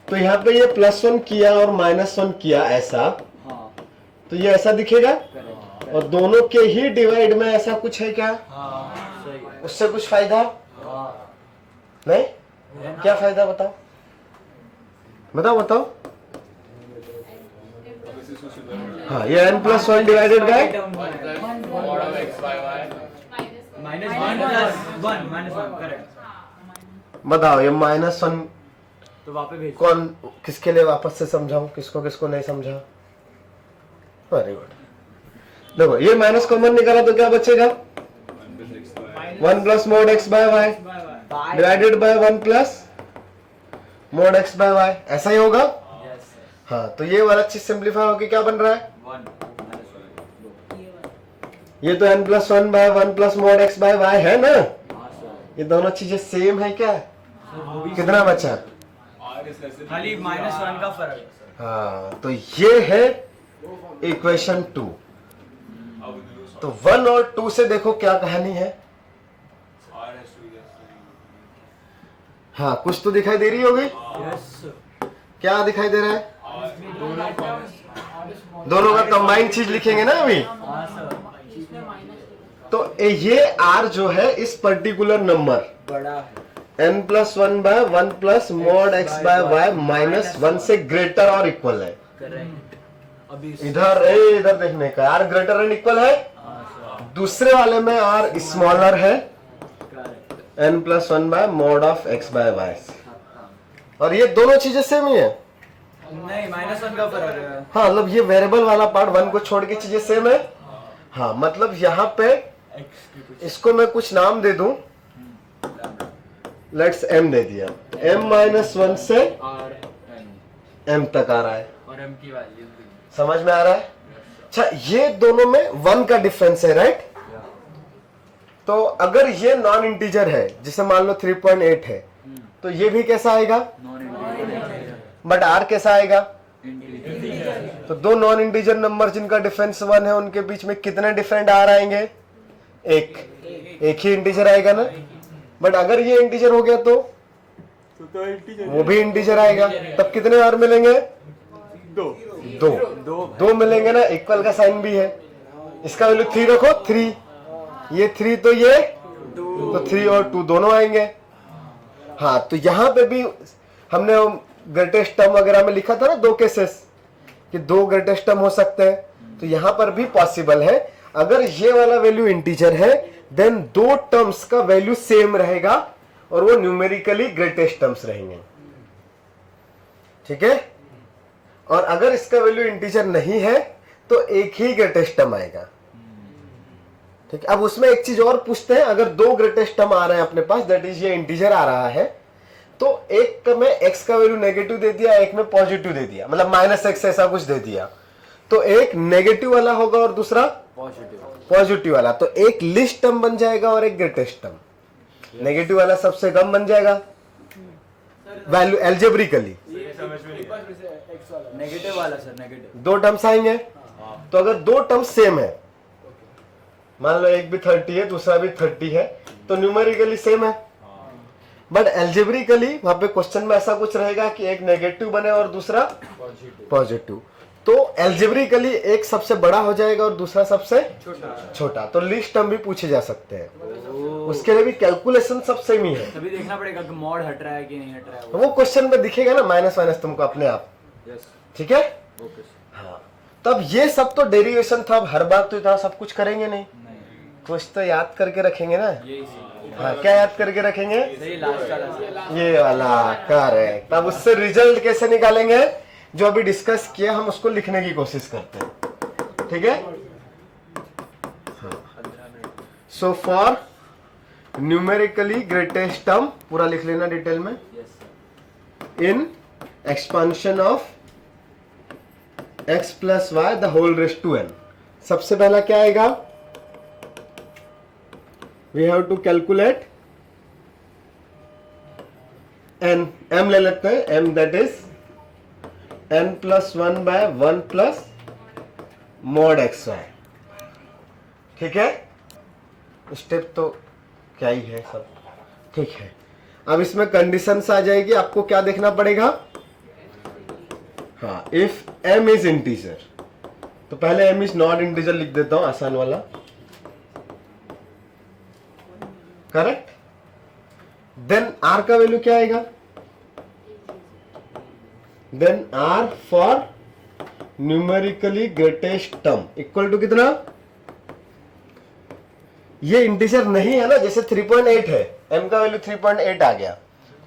तो यहाँ पे ये प्लस वन किया और माइनस वन किया ऐसा,
हाँ
तो ये ऐसा दिखेगा, और दोनों के ही डिवाइड में ऐसा कुछ है क्या?
हाँ सही
उससे कुछ फायदा
हाँ
नहीं? क्या फायदा बताओ बताओ बताओ। हाँ, ये n plus one divided by
-1 correct
बताओ, ये माइनस वन
तो वहाँ पे भेज
कौन किसके लिए वापस से समझाऊं, किसको किसको नहीं समझा? Very good. देखो, ये माइनस कॉमन निकाला तो क्या बचेगा, 1 plus mod x by y divided by 1 plus mod x by y, ऐसा ही होगा।
यस
हाँ, तो ये वाला चीज सिंप्लीफाई होके क्या बन रहा है,
1
ये तो n plus one by 1 plus mod x by y है ना,
हाँ सर
ये दोनों चीजें सेम है क्या? कितना बचा?
खाली -1 का फर्क है सर।
हाँ, तो ये है इक्वेशन 2। तो 1 और 2 से देखो क्या कहानी है। हाँ, कुछ तो दिखाई दे रही होगी। क्या दिखाई दे रहा है? दोनों का कंबाइंड चीज लिखेंगे ना अभी। तो ये r जो है इस पर्टिकुलर नंबर
बड़ा है
n+1/1 plus mod x by y minus 1 से ग्रेटर और इक्वल है।
करेक्ट। अभी
इधर देखने का r ग्रेटर एंड इक्वल है। दूसरे वाले में r स्मॉलर है
correct.
n+1 mod of x by y। और ये दोनों चीजें सेम ही है।
नहीं, -1 का फर्क है।
हाँ, मतलब ये वेरिएबल वाला पार्ट 1 को छोड़ के चीजें सेम है। हाँ, मतलब यहाँ पे इसको मैं कुछ नाम दे दूं। लेट्स m दे दिया। m-1 से
और
m तक आ रहा है।
और m की वैल्यू
समझ में आ रहा है? अच्छा, ये दोनों में 1 का डिफरेंस है, राइट? तो अगर ये नॉन इंटीजर है, जिसे मान लो 3.8 है, तो ये भी कैसा आएगा?
Non integer.
बट r कैसा आएगा?
इंटीजर।
तो दो नॉन इंटीजर नंबर जिनका डिफरेंस 1 है, उनके बीच में कितने डिफरेंट r आएंगे? एक ही इंटीजर आएगा ना। बट अगर ये इंटीजर हो गया तो वो भी इंटीजर आएगा। तब कितने r मिलेंगे? दो मिलेंगे ना। इक्वल का साइन भी है। इसका वैल्यू 3 रखो, 3 ये 3 तो ये तो 3 और 2 दोनों आएंगे। हाँ, तो यहां पे भी हमने ग्रेटेस्ट टर्म वगैरह में लिखा था ना 2 केसेस कि 2 ग्रेटेस्ट टर्म हो सकते हैं। तो यहां पर भी पॉसिबल है। अगर ये वाला वैल्यू इंटीजर है देन 2 टर्म्स का वैल्यू सेम रहेगा और वो न्यूमेरिकली ग्रेटेस्ट टर्म्स रहेंगे। ठीक है? और अगर इसका वैल्यू इंटीजर नहीं है तो एक ही ग्रेटेस्ट टर्म आएगा। ठीक है? अब उसमें एक चीज और पूछते हैं। अगर 2 ग्रेटेस्ट टर्म आ रहे हैं अपने पास, दैट इज ये इंटीजर आ रहा है, तो एक में x का वैल्यू नेगेटिव दे दिया, एक में पॉजिटिव दे दिया, मतलब -x ऐसा कुछ दे दिया, तो एक नेगेटिव वाला होगा और दूसरा पॉजिटिव वाला। तो एक लिस्ट टर्म बन जाएगा और एक ग्रेटेस्ट टर्म। नेगेटिव वाला सबसे कम बन जाएगा वैल्यू एल्जेब्रिकली।
नेगेटिव वाला सर, नेगेटिव
2 टर्म्स आएंगे। तो अगर 2 टर्म्स सेम है, मान लो एक भी 30 है दूसरा भी 30 है, तो न्यूमेरिकली सेम है। बट एल्जेब्रिकली वहां पे क्वेश्चन में ऐसा कुछ रहेगा कि एक नेगेटिव बने और दूसरा पॉजिटिव। तो एल्जेब्रिकली एक सबसे बड़ा हो जाएगा और दूसरा सबसे छोटा। तो लिस्ट टर्म भी पूछे जा सकते हैं। उसके लिए भी कैलकुलेशन सब सेम ही है।
तभी देखना पड़ेगा कि मॉड हट रहा है कि नहीं हट रहा है।
वो क्वेश्चन में दिखेगा ना माइनस तुमको अपने आप। ठीक है?
ओके।
हाँ, तब ये सब तो डेरिवेशन था। अब हर बार तो इतना सब कुछ करेंगे नहीं, कुछ तो याद करके रखेंगे ना। हाँ, क्या याद करके रखेंगे? ये वाला करेक्ट। तब उससे रिजल्ट कैसे निकालेंगे? जो अभी डिस्कस किया हम उसको लिखने की कोशिश करते हैं। ठीक है? So for numerically greatest term पूरा लिख लेना डिटेल में। In expansion of x plus y the whole raised to n। सबसे पहला क्या आएगा? We have to calculate n। m ले लेते हैं। m that is n+1/1 plus mod xy। ठीक है? स्टेप तो क्या ही है सब। ठीक है, अब इसमें कंडीशंस आ जाएगी। आपको क्या देखना पड़ेगा? हाँ, इफ m इज इंटीजर, तो पहले m इज नॉट इंटीजर लिख देता हूं, आसान वाला। करेक्ट? देन r का वैल्यू क्या आएगा? Then r for numerically greatest term equal to कितना? ये इंटीजर नहीं है ना, जैसे 3.8 है, m का वैल्यू 3.8 आ गया,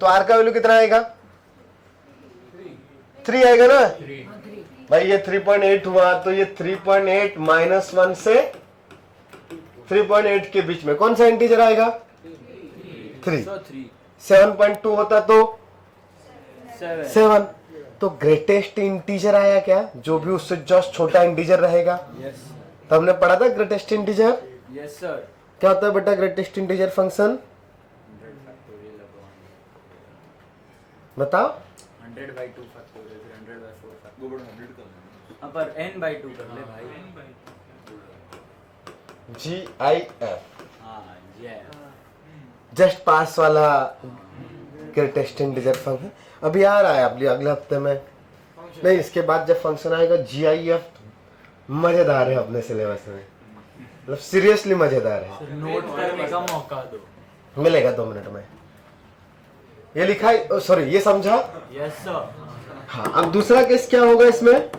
तो r का वैल्यू कितना आएगा? 3 आएगा ना भाई। ये 3.8 हुआ तो ये 3.8 -1 से 3.8 के बीच में कौन सा इंटीजर आएगा? 3। 7.2 होता तो 7। तो ग्रेटेस्ट इंटीजर आया क्या? जो भी उससे जस्ट छोटा इंटीजर रहेगा। तो हमने पढ़ा था ग्रेटेस्ट इंटीजर।
Yes sir.
क्या होता है बेटा ग्रेटेस्ट इंटीजर फंक्शन? बताओ।
100/2 फैक्टोरियल, 100/4 पर n/2 कर ले भाई।
GIF
हाँ ये
जस्ट पास वाला ग्रेटेस्ट इंटीजर फंक्शन अभी आ रहा है अगले हफ्ते में। नहीं, इसके बाद जब फंक्शन आएगा GIF मजेदार है अपने सिलेबस में, मतलब सीरियसली मजेदार है।
नोट करने का मौका दो।
मिलेगा 2 मिनट में। ये लिखा है, सॉरी ये समझा।
Yes sir.
हाँ, अब दूसरा केस क्या होगा इसमें?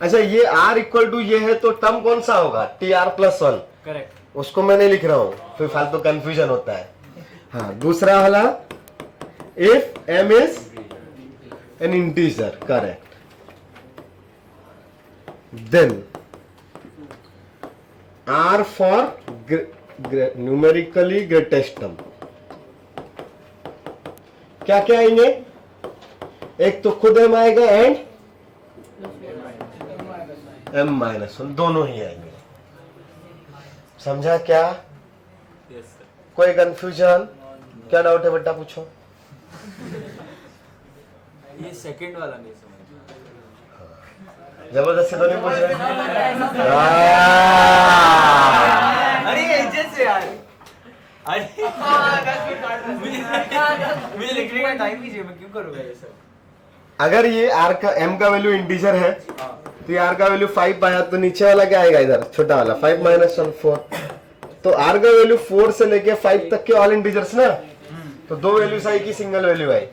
अच्छा, ये R इक्वल टू ये है तो टर्म कौन सा होगा? TR+1।
करेक्ट।
उसको मैं नहीं लिख रहा हूँ, फिर फालतू कंफ्यूजन होता है। हाँ, दूसरा वाला if M is an integer, correct, then R for numerically greatest term. क्या क्या आएंगे? एक तो खुद M आएगा एंड M-1 दोनों ही आएंगे। समझा क्या?
Yes sir.
कोई कंफ्यूजन? क्या डाउट है बेटा, पूछो।
ये सेकंड वाला नहीं समझ।
जबरदस्ती तो नहीं पूछ रहे?
अरे इज्जत से यार। अरे मुझे लिखने का टाइम नहीं चाहिए, मैं क्यों करूँगा ये सब?
अगर ये R का M का वैल्यू इंटीजर है तो ये R का वैल्यू 5 आया तो नीचे वाला क्या आएगा? इधर छोटा वाला 5 - 1 4। तो R का वैल्यू 4 से लेके 5 तक के ऑल इंटीजर्स ना, तो 2 वैल्यूज आई कि सिंगल वैल्यू आई?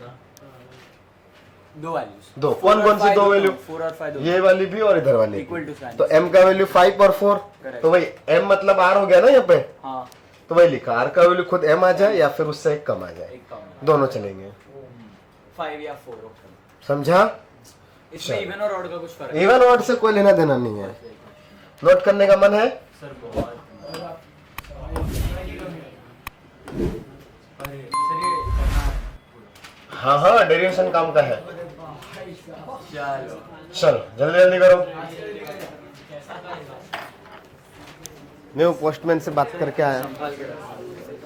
2 वैल्यूज।
दो। कौन कौन सी 2 वैल्यू?
4 और 5।
ये वाली भी और इधर वाली
Equal
भी।
to sign।
तो M का वैल्यू 5 और 4,
Correct।
तो वही M मतलब R हो गया ना यहाँ पे,
हाँ
तो वही लिखा। R का वैल्यू खुद M आ जाए या फिर उससे एक कम आ जाए,
एक कम।
दोनों चलेंगे।
5 या 4 ऑप्शन।
समझा?
इसमें इवन और ऑड का कुछ फर्क
इवन ऑड से कोई लेना देना नहीं है। नोट करने का मन है?
सर बहुत। अरे सर ये करना है।
हाँ हाँ, डेरिवेशन काम का है।
चलो
चलो जल्दी जल्दी करो। मैं वो पोस्टमैन से बात करके आया।
संभाल के रखो।